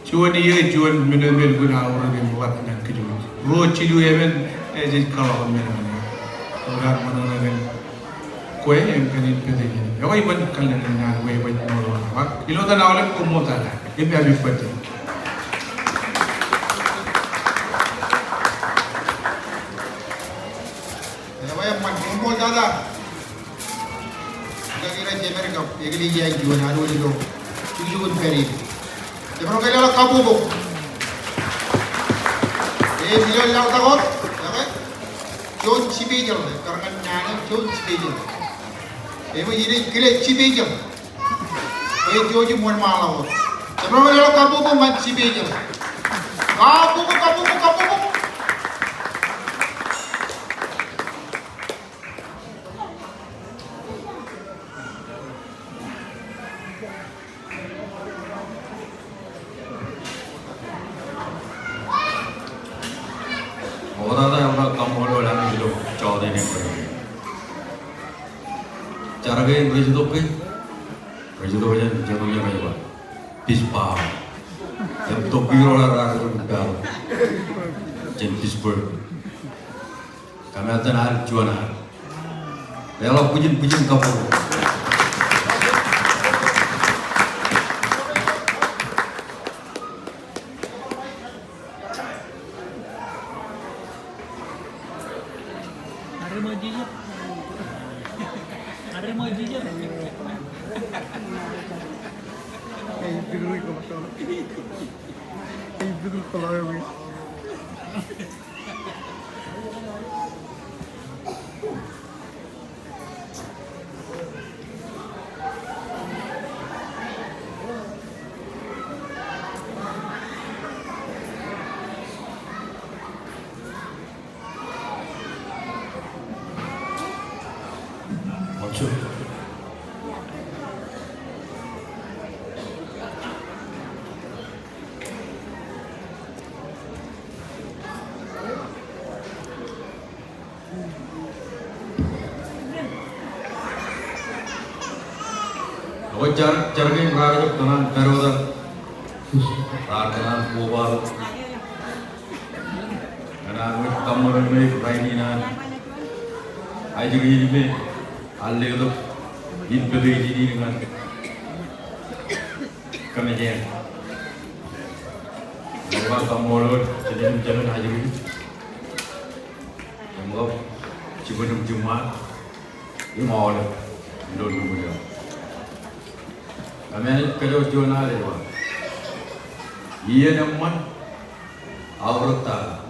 [SPEAKER 7] cuan iya cuan minum guna orang yang buat dengan kejuan. Roh cilu even jadi kalau mana mana. Orang mana mana kue yang kini pede ini. Awak iban kalian dengan kue iban orang. Wak ilo tanah oleh kumotala. Ini habis pede.
[SPEAKER 1] Dada, kira-kira jemer kau, yang ini yang jual haru itu, tujuan peri. Jangan kau lihat kabu bu. Bila lihat takut, apa? John Cibijal, karena nana John Cibijal. Ini kira Cibijal. John Juman malau. Jangan kau lihat kabu bu man Cibijal. Kabu bu.
[SPEAKER 4] Cara gaya presiden aja jatuhnya kayak apa? Pispa, yang Tokyo orang negara, jadi Pittsburgh. Kami ada hal jualan, kalau pujian kamu. Jarang rakyat dengan teroris, rakyat global, dengan kamar ini perainan, aja ini alih itu impedi ini dengan kemudian, orang kamar jalan aja ini, yang mau cibunum cuma, ini mau dulu punya. Kami kalau jual nari,
[SPEAKER 8] Iya naman aurata.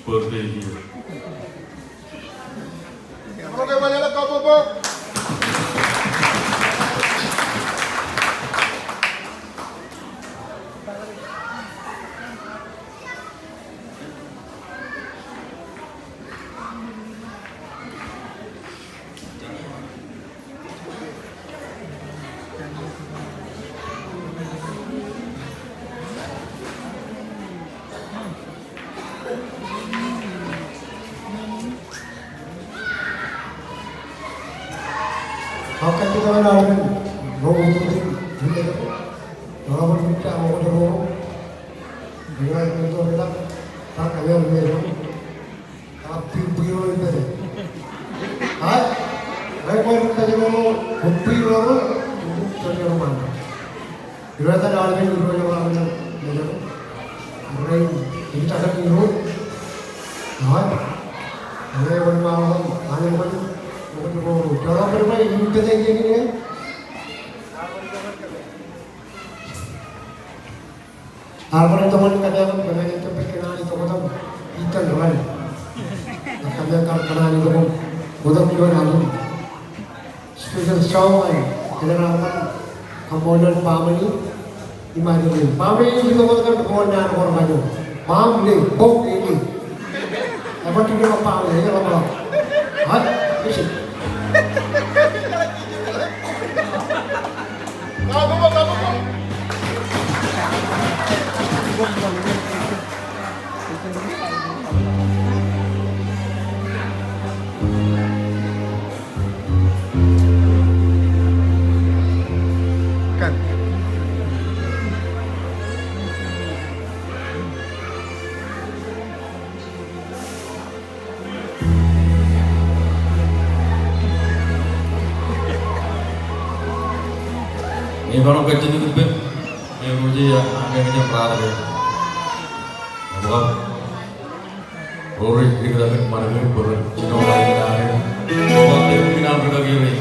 [SPEAKER 3] Pertehia.
[SPEAKER 1] Oke, balik ke Bobo.
[SPEAKER 9] Akan kita menawarkan roh itu juga walaupun kita mau ada roh dengan itu adalah tak kaya mereka tapi beliau itu mereka kita juga mau kopi baru untuk cari rumah kita ada orang yang dulu yang orang yang mereka kita ada di rumah ada orang malam ada orang kalau bermain itu kayak gini ya. Apa teman kalian dengan itu kenal itu kota kita doang. Kalian kalau kenal itu kota kita nanti. Special show ay kenapa kemudian family di mana ini? Family itu kota kemudian orang baru. Family bok ini. Apa tidak apa ya apa? Hah? Isi.
[SPEAKER 8] Ini baru kecil itu ben, yang muji ya, yang ini perada ya. Bukan, Rory kita kan kemarin ini baru cina orang ini ada, bukan dia kita mereka kiri,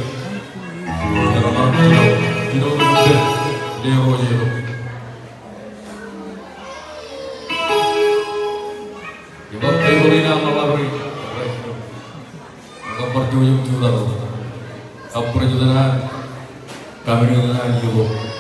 [SPEAKER 8] orang cina itu ben, dia muji itu. Ibu Rory nama Rory, kabar jujur juga loh, kabar juga kami dengan juga.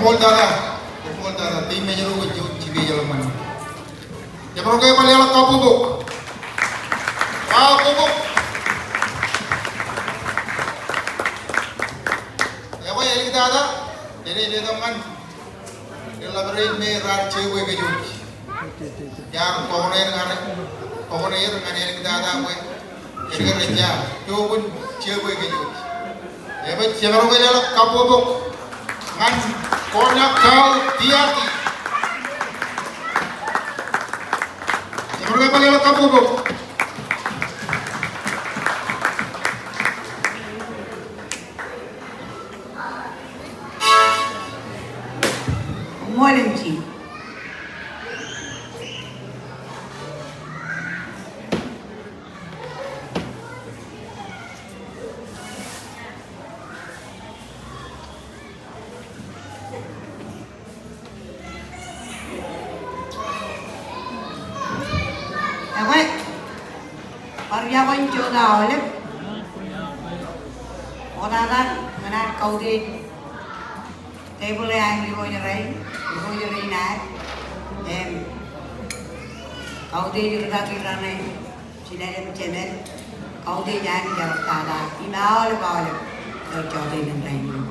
[SPEAKER 1] Kapol dada, tim meja lu cibi jalan mana? Jangan kayak balik alat kabubuk. Ya kau yang kita ada, jadi dia teman, dia labrin merah cewek kejut. Yang pokoknya yang kita ada kau, jadi kerja, coba cewek kejut. Ya baik, siapa kau yang alat kabubuk, man konyak kau tiati. Siapa kau yang alat kabubuk?
[SPEAKER 10] Morning, Chief. Awak, pariawan jodoh oleh orang mana kau di table yang diboyong nat, kau di juga kira nih, sini ada macam kau di jangan jarak tada, ina oleh kerja di negara ini.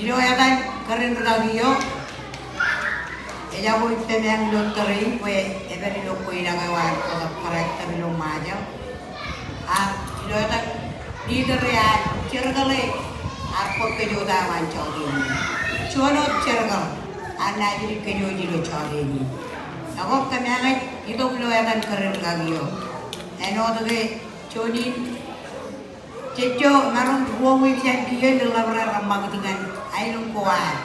[SPEAKER 10] Ino ya kan keren terganggu. Eja ko itte yang dokter ini, kue every dok kue dah kawan, kalau karakter lo maja. Ino ya kan leader ya, cergale, aku kejodohan wancau ini. Cuanot cergal, anak jadi kejodoh lo cari ini. Aku kami agak itu lo ya kan keren terganggu. Eno tu ke coni, ceco marun buang wikian dia dalam ramah ketinggan, ayo kuat,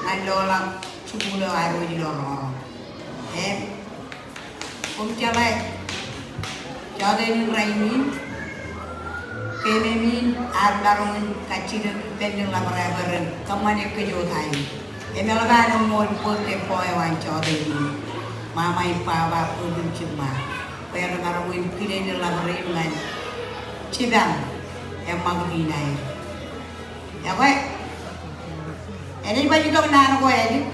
[SPEAKER 10] ngalolang. Cuma aru di lorong, umcalai, jadi ni raini, kenemin, ardarun kacir pendeng laparan, kamane kejotai, emelaga nomor pun tempoe wancau ini, mama ipa pun cuma, per ngaruin pilih laparan dengan cidang, emang binai, ya kau. Ini baju tu nak aku ini,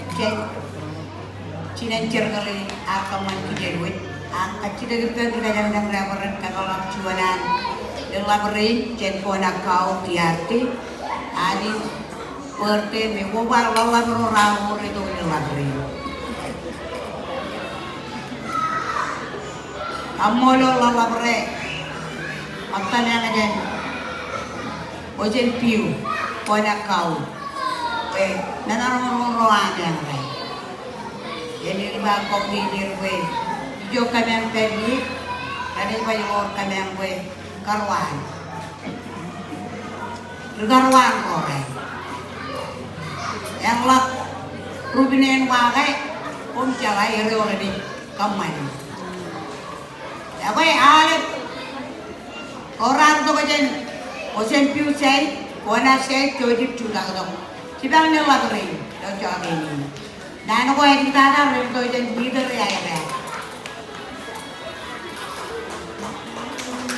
[SPEAKER 10] cina cergali akaman kijerwit, kacir kita jangan laporan kalau laporan, laporan cenpon akau tiarti, adi perte memobar lawan orang itu laporan. Amolo laporan, apa yang ada? Ojen piu, pon akau. Nanarong yang lain. Jadi lima kopi dirwe, hijau kami yang pergi, ada banyak kami yang karwan, karwan korek. Yang lak rubinen wakai, calai orang di kamar. Ya kau alat orang tu macam piu saya, kona saya jodip juga tu. Kita ni laporin, dah cakap ini. Dan aku yang kita ada orang tu jadi leader ya kan.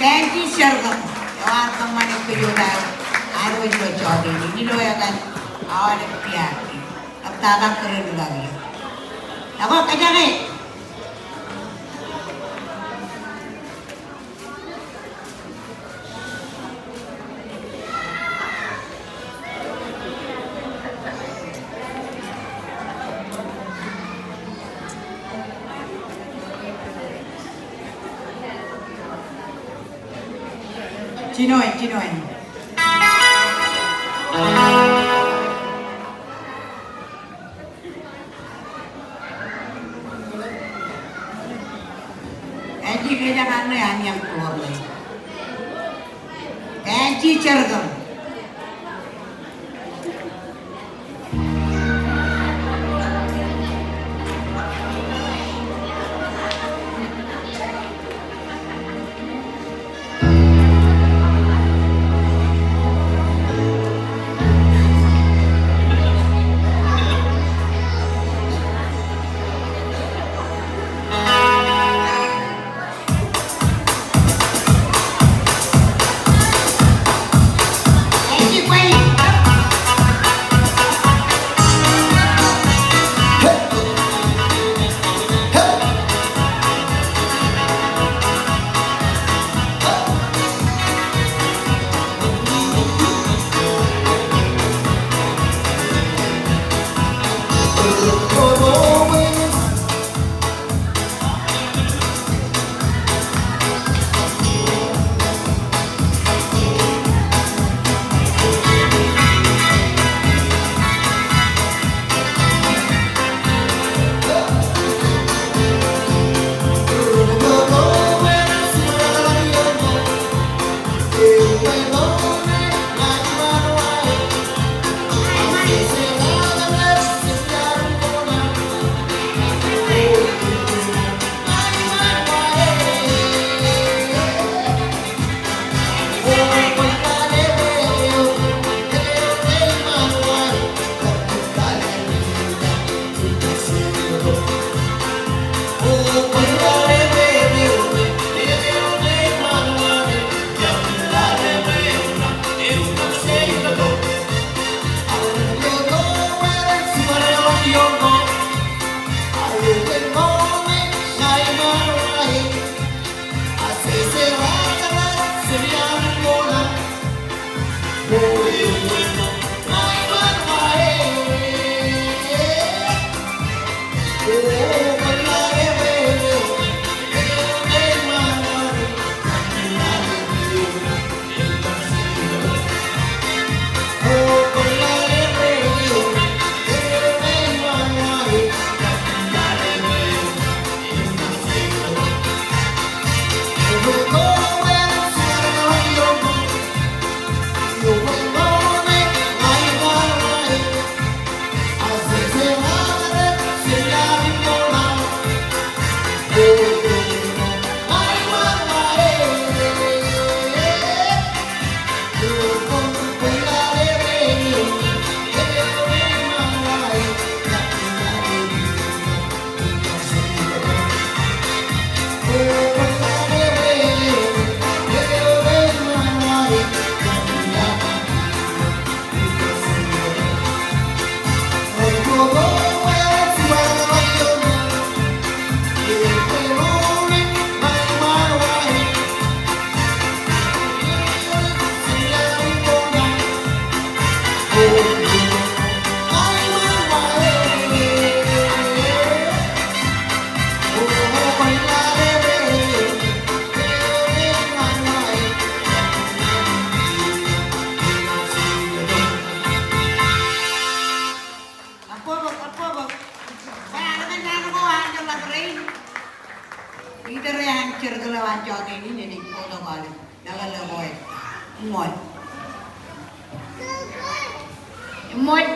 [SPEAKER 10] Kanci sergam, orang teman yang kejutan, aru itu cakap ini. Ini loh ya kan, awal tiap, ab tak keren lagi. Aku kerja ni. Cinoy. Kanci kerja mana yang keluar lagi? Kanci cergam.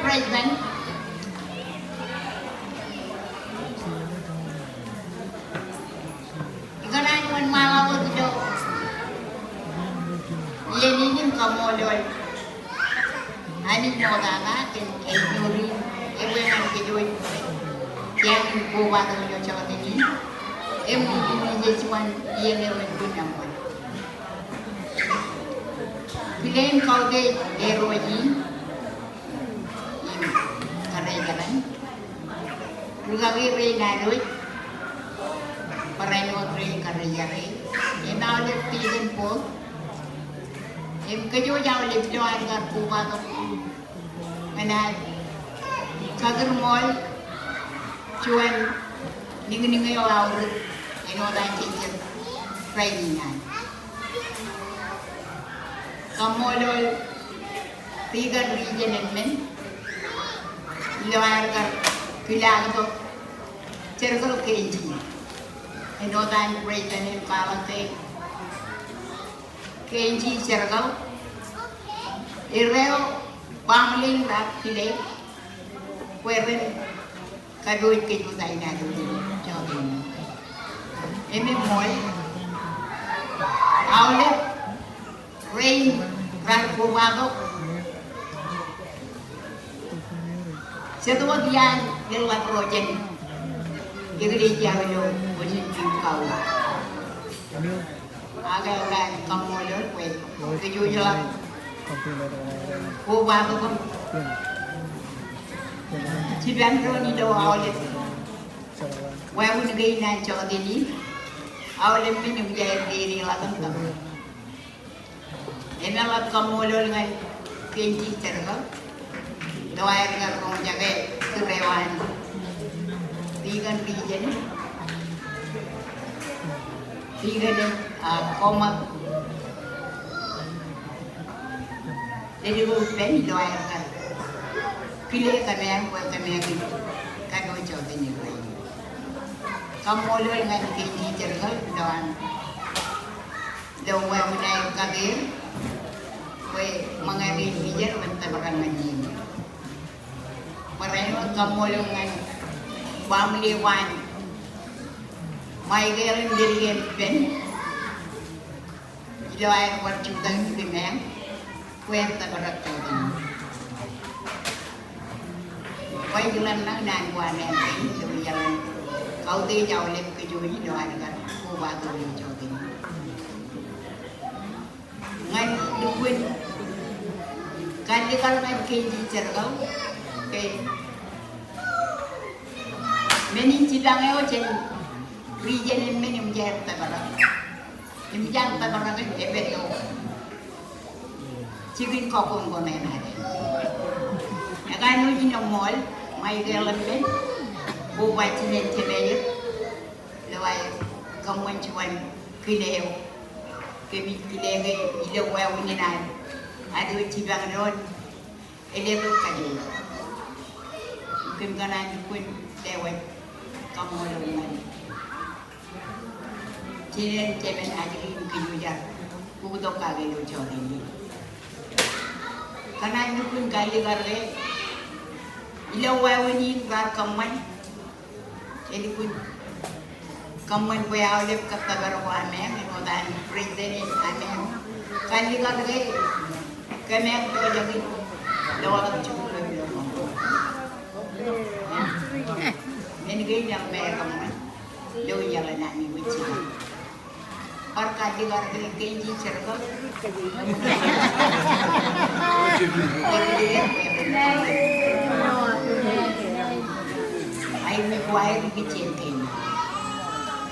[SPEAKER 10] President. Ikanaan man malaw dito. Yeninin kamolol. Ani mo dana ken enyuri ewe man kejoy. Yang buwa do yo ini. Emu ini jesuan yene wen kunamon. Bilen kau de eroji. Lugagi re nadoy pareno re karayare ina le tigen po em kajo jaw le joan gar kuba to mana kagar mol chuan ning yo awr ino da chichen training an kamolol tigan region men loar gar Pilang to cergal kenji eno dan president in palate kenji cergal ireo pamling rat pile pueden kadoy keju dai na do jodin eme moy aule rain ran kubado setua dian Gila projen, igreja lo boleh kau. Agak orang kamu lo kuat, kejujuran. Kau bawa tu, cibian roni doa awal. Walaupun gay nan cakap ini, awal minum jaya diri lakukan tu. Enalah kamu lo dengan kenci cerita. Doa yang kau jaga kerewan, vegan region, vegan komak, jadi bukan doa yang kan, pilih kami yang buat kami yang itu, kan macam ini lagi. Kamu boleh dengan kenci cerita doan, doa menai kabir, kue mengambil bijar bentar orang majin. Mereka kamulungan pamliwan mai gelin dirigen ben jawai buat cutang kimeng kuenta berat tadi wai jalan nan wane itu jalan kau ti jauh lem ke jui doa kan ku batu di jauh ngan dukuin kan di kalau kan kenji cerkau menin cidang eo jen region menin jar tabara imjang tabara kan ebeto cibin kokon konen hade ya kan uji no mall mai gelan ben bu wacinen tebeyet lewai kamwan cuan kileo kemi kilege ile wa wininan adu cibang ron elebe kajo Kimkanan pun lewat kamu lawan. Cilen cemen aja kijujar, bukan kagak lucu ini. Karena itu pun kali kali, ilawan ini bar kaman, jadi pun kaman boleh oleh kata berwaan yang dan presiden aneh. Kali kali kami yang terjadi lewat cukup lebih lama. Nên cái yang mẹ không á, đâu giờ là nạn mình bị chịu. Ở cả đi gọi cái gì chơi đó. Ai mới quay cái chuyện tiền,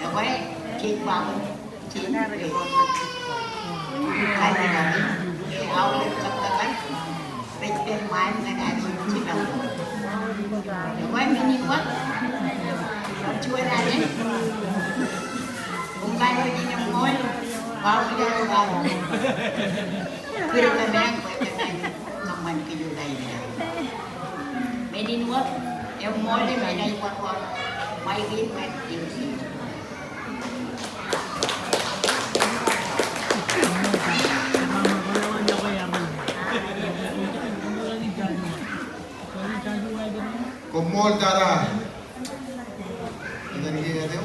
[SPEAKER 10] rồi quay chuyện vào chuyện về. Ai đi gọi cái áo lên cặp cặp เป็นไม้ในการที่เราไว้ไม่นิ่งวัดช่วยอะไรเนี่ยผมไปเลยยิงยังม้อยvào cái đây vào cứ được cái mang cái này không mình cái vô đây nè mày đi nuốt em mối với mày đây qua qua mày biết mày chịu gì
[SPEAKER 1] Kumol darah. Ini dia tu.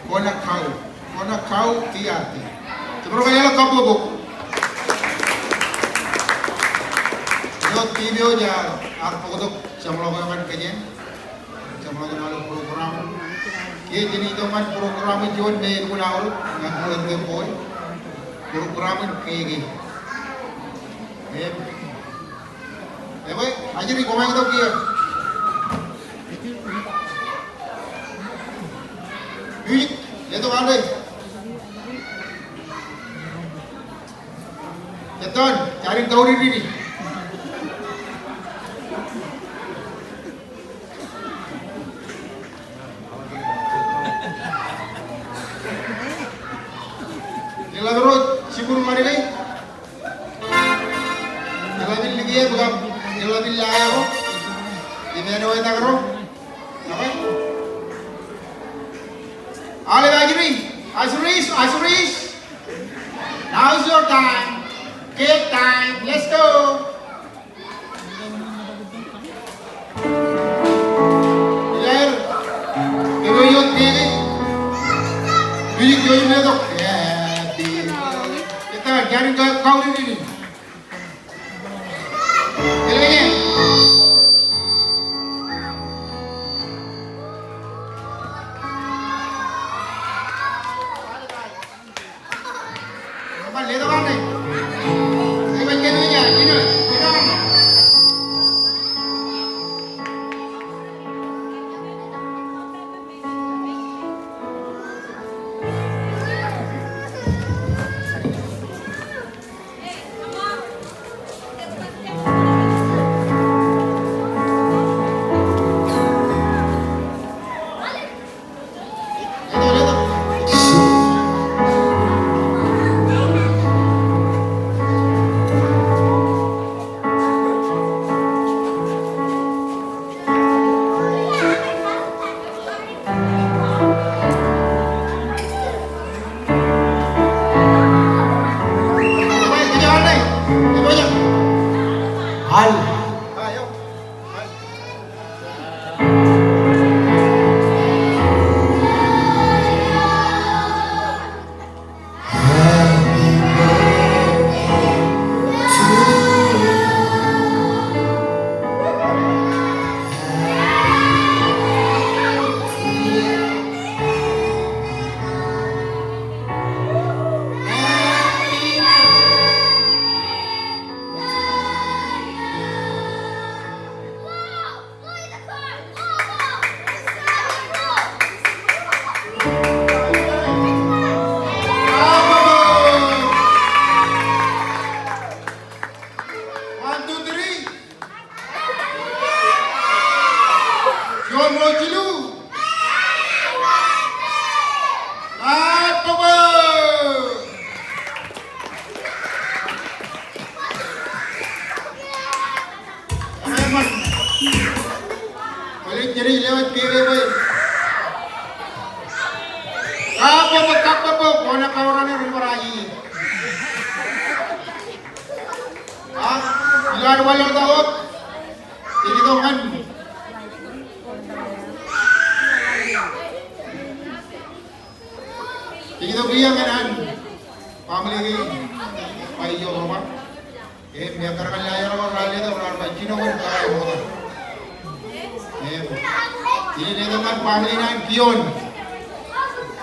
[SPEAKER 1] Kona kau tiati. Terus kaya lah kapu bu. Yo TV aja. Arpo tu samlogan kan kajian. Samlogan ada program. Ye jenis tu kan program jual deh gunaul. Yang boleh boy. Program kaya. Boy, aja ni komen tu kaya. Music, itu kan deh. Betul, cari tahu diri ni. Jelas terus, sibur mana ni? Jelas bil lagi ya, bukan? Jelas bil lagi ya, di mana awak tak karo? Apa? All of Azurish. Now's your time. Cake time. Let's go. Yair. Ibu yuk diri. Bilik join ni tu. Ya, kita cari kau ini. Kelihatan. Lihat kan ni. Saya baca dulu ya. Ini. Jadi lewat kiri boy. Apa kona kawarannya rumarahi. Ilan walang taot. Ini tu kan. Ini tu dia kan. Family payo rumah. Biar kerana layar orang lain tu orang bajino pun kaya motor. Ini dia teman family nan pion.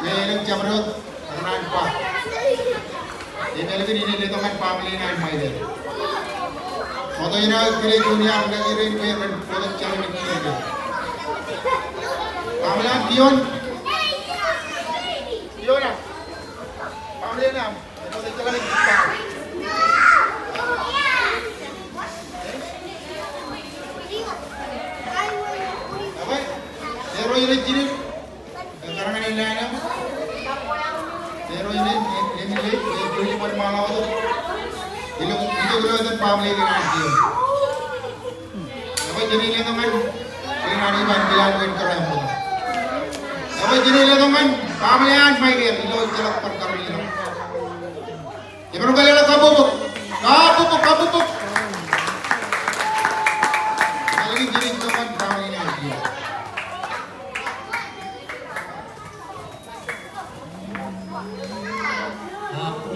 [SPEAKER 1] Yang jamrut nan pa. Ini lagi ini dia teman family nan mai dia. Motor ini kiri dunia ada kiri kiri produk jalan ini dia. Family nan pion. Pion ah. Family nan. Itu jalan ini. ini jadi karangan ini lainnya. Pero ini jadi buat malam tu. Itu kalau itu family ni nanti. Apa jadi ni teman? Ini nanti bantuan buat kerja pun. Apa jadi ni teman? Family an main dia. Itu jelak perkara ini. Ibu kali lah kabupuk. Lagi jadi teman family ni nanti.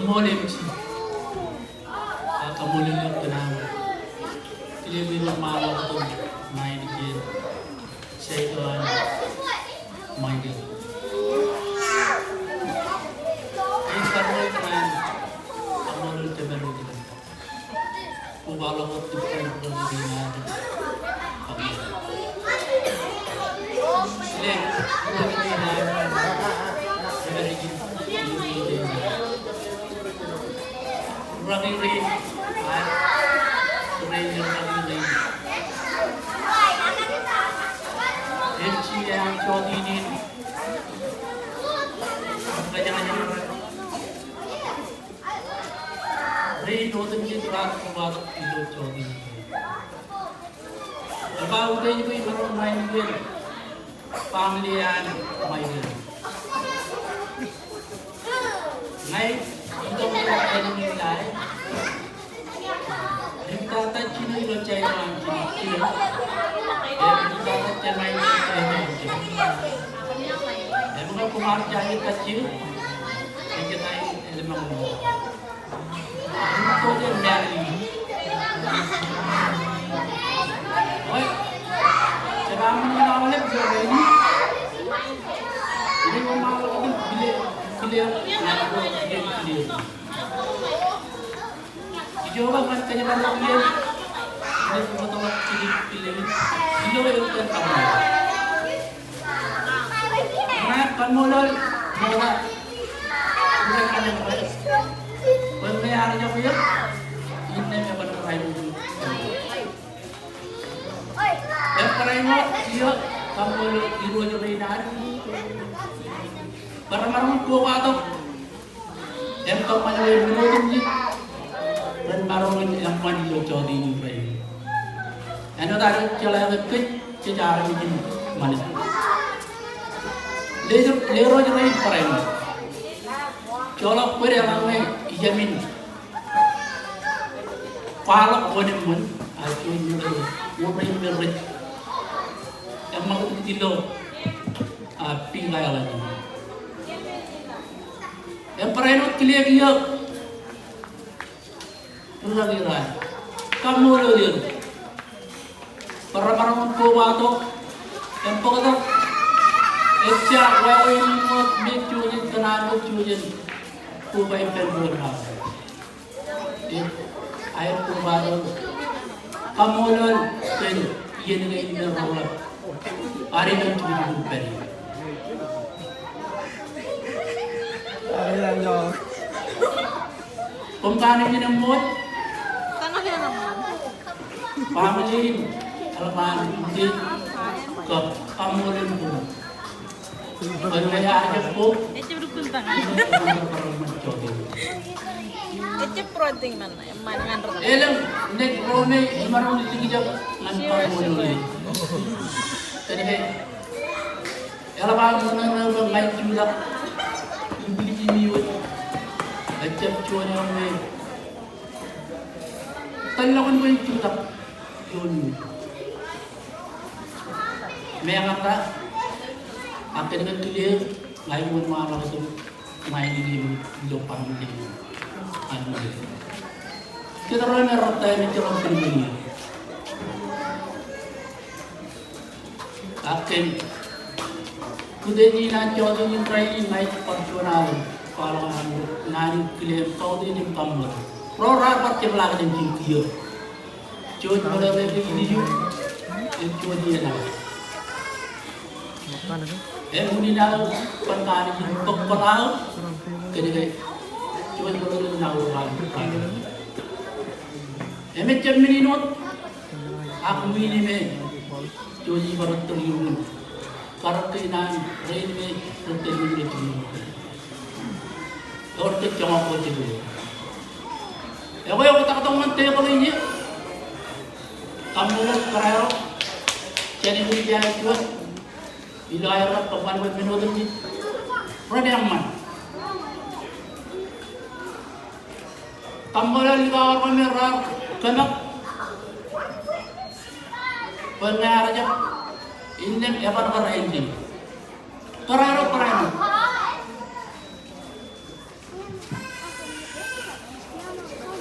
[SPEAKER 4] Kumoleh mesti. Kamu lihat kenal. Dia bilang malam tu main game. Saya tu main game. Ini sekarang kan kamu lihat terbaru kita. Kubalah waktu kita berdiri nanti. Running rain, running rain. Heci yang codi ini, kerjanya rain hotan kita rat kuat itu codi. Apa udah juga ibarat main game, familian main. Naik. Itu mereka ini nilai. Kita tak cina ilo cai orang cina. Kita tak cina ilo cai orang cina. Dan bukan kumar cai kecil. Yang kita ini memang. Itu dia dari. Oi, ceram ni awalnya berapa ini? Ini kumar lagi clear. Dicoba kan kanya banyak dia. Ini foto pilih. Ini yang pertama. Nah, kan mulai bukan ada yang pengeharnya punya. Ini yang pada lain. Yang pertama dia kamu di luar jurnal. Barang-barang tua atau yang kau mahu menurut ni dan barang yang mandi lo codi ni bayi. Anda tahu jalan kecil cara begini mana? Lero jadi peran. Colok pada orang ni jamin. Palak boleh pun, aku ni boleh beri. Yang mahu kita pingai lagi. Yang perenut clear dia lagi rai kamu lihat para tua tu yang pokoknya ecak wae mut mecuji tenaga cuji kubai perbuatan air kubaru kamu lihat pen ia dengan ini berulang hari ini cuci peri. Kumpani ni nambut, family, alaman di ke kamurin pun. Berkaya aja pun.
[SPEAKER 11] Ece berukun tangan. Ece proting mana? Mana ngan?
[SPEAKER 4] Elang nek rone imarun tinggi jam ngan kamurin ni. Jadi, alaman mana main juga. Ini acap cuan yang ni, talakan ko yung tutak yun. May angka, akin dengan tulir, ngayon mo mga mga ito, ngayon yung lupang din. Ano mo ito? Kita rin meron tayo ng tirang pinili. Akin, kundi di na jodoh yung training ngayon pagsunan. Kalau nani clear kau dia ni kamu, pro rapat cepat dengan jingkir. Cuci boleh beli ini juga, cuci dia lah. Muni dah perkara ini pekperau, kena cuci boleh nak orang. Macam ni not, aku ini me cuci baru terlihat. karakteran railway hotel itu. Orte cuma kau itu. Ya kau yang kita ketemu nanti kalau ini, kamu kerana jadi kerja itu, bila ayat kapan buat minum ini, berada aman. Kamu lagi kau orang merah, kena benar aja. Ini apa nama ini? Kerana.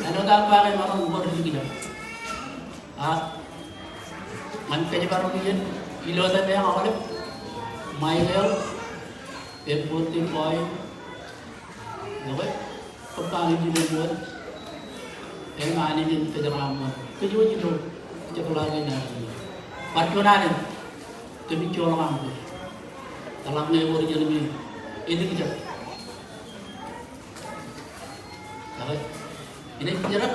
[SPEAKER 4] Ano dapat pakai marang buat lagi dah. Mantai baru ni ilo dah yang awal, Michael, Deputy Boy, nampak, kepanggil dia buat, mana ni terjemah, kejual lagi dah. Perjuangan kami jual orang tu, dalam ni orang jadi ini kita. Ini jarak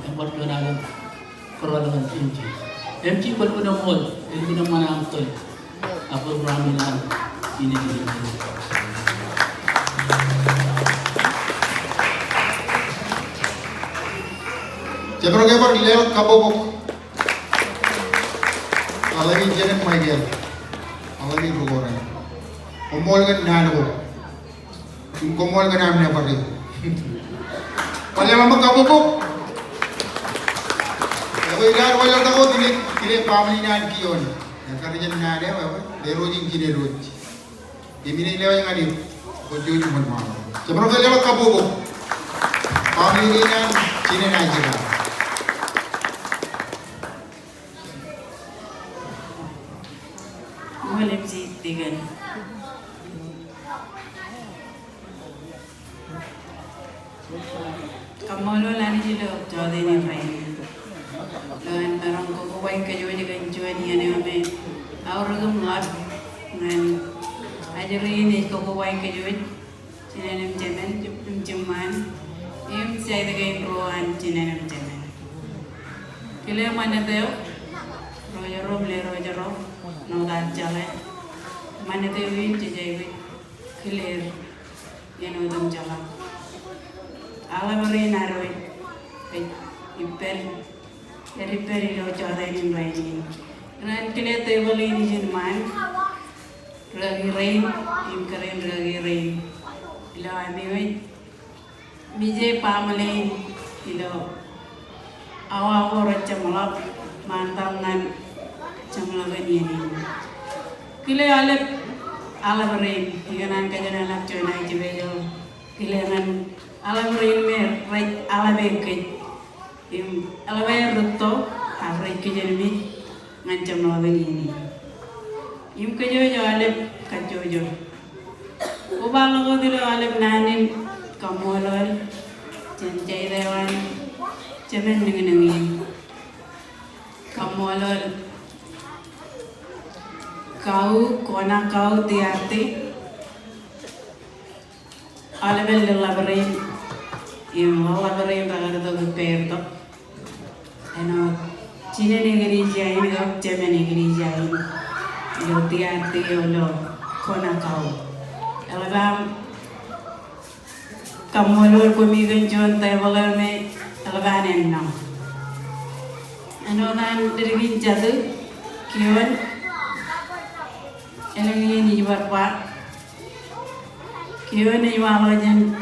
[SPEAKER 4] yang perjuangan kerana MC perlu nampak, ini kita mana ambil apa peramilan ini.
[SPEAKER 1] Jepro lewat kabobok, alami jenek mager, alami bugoran, komol kan nano, komol kan amnya pari. Paling lama kabobok. Ilar wala tako dile family nan kiyon nakari jan na de wa de roji gine roji dimini lewa yang adi ko joju mon ma sebro ke lewa kabogo family nan cine na jira
[SPEAKER 12] Mulim si tigan kamolo lani jilo jode ni fai dan orang kau baik kerja dengan jual ni ane ame, orang gemar, dan ajar ini kau baik kerja, cina nem cemen, saya dengan rohan cina nem cemen. Kalian mana tahu? Roger, noda jalan, mana tahu ini jadi kalian yang nodam jalan. Alam orang naruh, iper. Dari lo coba ini lagi. Kerana kita tebal ini jenman, lagi rain, keren lagi rain. Ilo kami bijak pamalain, ilo awal raja malap mantangan cemalagan ini. Kile alam rain, ikan kajian anak cuy naik bejo. Kile alam rain mer, alam ekej. Alawai ruto afrai kejermi ngancam lagi ini. Kejojo alep kajojo. Ubah logo dulu alep nanin kamolol cencai dewan cemen dengan kamolol kau kona kau tiarti alebel laberin yang laberin raga tu perto. Ano, Cina negeri jaya ini, Cina negeri jaya ini, lo tiar lo kona kau. Alagam kamu lo kumigan jual tebal me alagam enam. Ano nan dergin jatuh, kian, elengi ni berapa, kian ni wawajan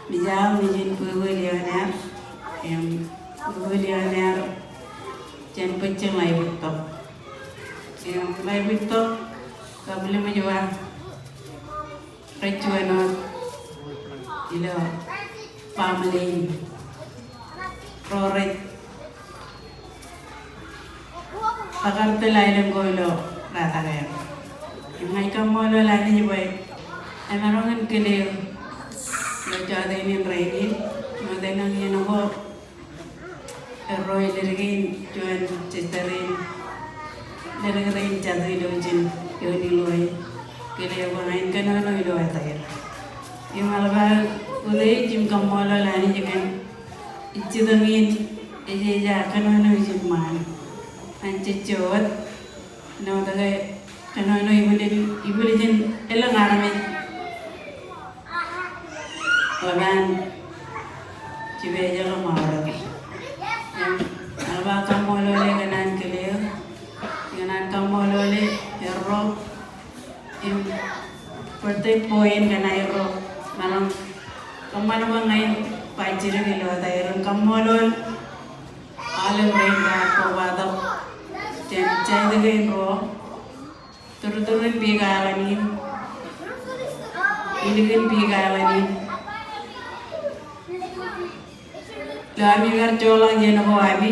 [SPEAKER 12] Bijal mijin pulioner, pulioner, jen peceng lai betok, lai betok, kau boleh menjual, recuanot, ilo, pamelin, proret, pakar telai lengkolo, rata kaya, yang kamu lo lagi boy, enarongan kelir. Baca ini rainin, ada yang nopo, roy dergin, jual cesterin, dergin jatuh idojin, yoni loy, kira orang kan orang itu ada ya. Yang malah udah jim kamu lani jangan, itu dengin, Ija kanono jiman. Ancecot. No tagay kanono ibulin elang arame. Laban cibe jalo mawar. Alba kamolole ganan keleo. Ganan kamolole erro. Pertay poin kana erro. Manam kamano ba ngayon pajire nilo tayo kamolol alam rin na pawadaw chay dagay ro turuturin bigalanin iligin bigalanin lami garjola jeno ko abi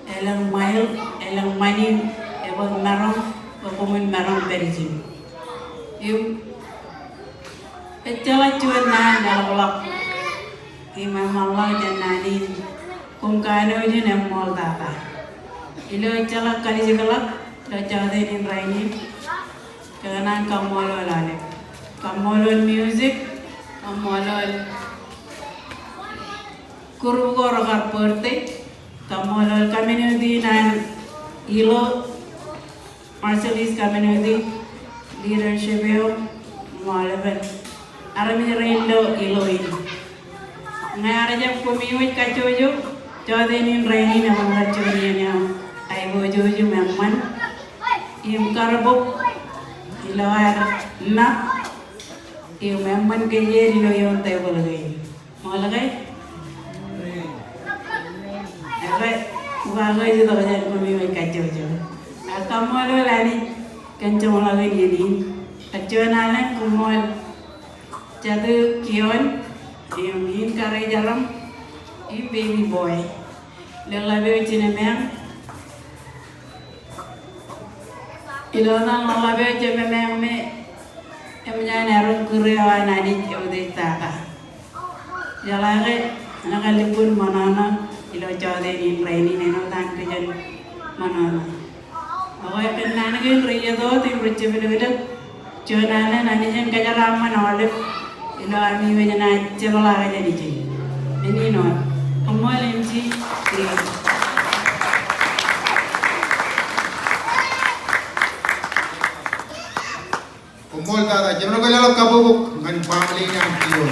[SPEAKER 12] elang mail elang manin ebang marong papumun marong berijim yung Echala cuan na dalawak imam Allah jananin kung kano yun ang mall tata ilo echala kali segalak lo chadainin rainin kanan kamolo lale kamolo music kamolo kuru koro karperte kamolo community nan ilo Marcelis community leadership yo malaban Arami rendo iloin. Ngara jam kumiwit kacojo, codenin reini na mga kacojo ay bojojo memang im karabok iloar na im memang kaya ilo yung tayo balagay. Malagay? Agay, bagay dito kasi kumiwit kacojo. At kamalo lani kanco malagay yun. Kacojo nalang kumol Jatuh kion, in kare jaram, in baby boy. Lelabe cinemeng, ilona lelabe cinemeng me, emnya naruh kurewa nadi jaude taka. Jalare nakalipun manana, ilo jaude in raini neno tan kejan manana. Awak kenana kan raya do tim bercebel-bel, jonana nani jen kajaram manolep. Ilo ami wajana cerola aja DJ. Ini non. Amal MC.
[SPEAKER 1] Amal tata. Jangan kau jalan kabuk ngan family ngan kio.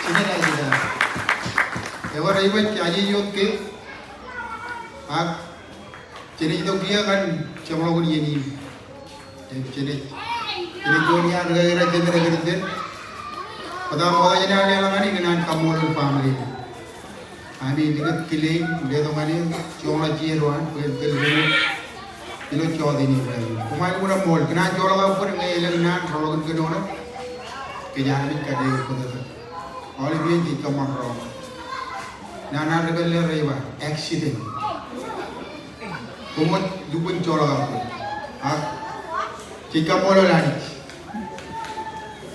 [SPEAKER 1] Sini lagi dah. Ewa ribet aja yuk ke. Jadi itu kia kan cuma lagu ni. Jadi dunia negara jadi Pada moda jadi ada orang ni dengan kamul family. Ami dikat killing dia tu mani cuma ciruan, betul ilo cawat ini berani. Kumai mula mol, kena cawat apa pun ngai elengan kalau kan kena orang kejangan kade kuda. All bien di kamar orang. Nana rebel reba accident. Kumut dupun cawat apa? Jika molo lari.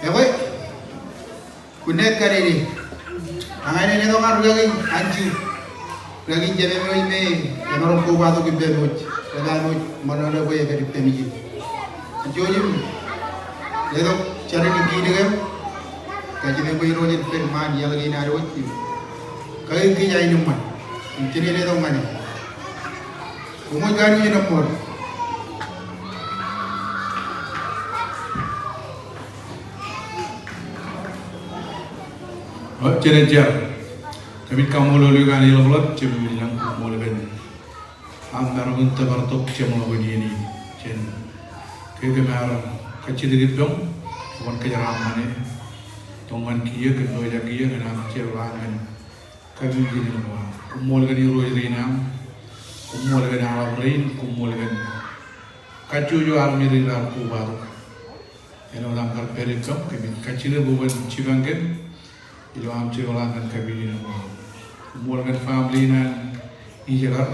[SPEAKER 1] Ewe. Kunet kare ni, angai ni tu kan lagi anju, lagi jadi me, emang kau batu kita moj, kita moj mana ada boleh kerja temiji. Anju je, ni tu cari ni kiri kan, kerja ni boleh rojit firman yang lagi nak rojit, kau kerja ini mana, jadi ni tu mana, umur gani je nomor.
[SPEAKER 7] Cerejar, tapi kamu lalu kan ini lalu cuma bilang mau lebih, anggar untuk bertok cuma begini, cen, kegemaran kecil dikit dong, bukan kejaran mana, tongan kia, kedua kia, kena cerangan, kami begini semua, kumul kan ini roy rinam, kumul kan alam rain, kumul kan kacau jo army rinam kubar, ini orang kerperikam, kami kecil bukan cibangken. Ilo am cerola kan kabini nama, umur kan family nan ijarar,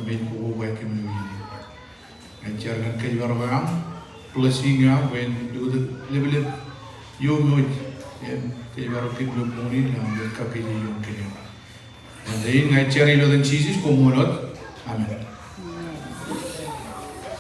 [SPEAKER 7] ben kubu baik kemudi. Ajar kan kajibar bang, plus hingga ben dulu level yo moj, kajibar kiblu muni lam kabini yo kenya. Dan ini ngajar ilo dan cheeses komolot, amen.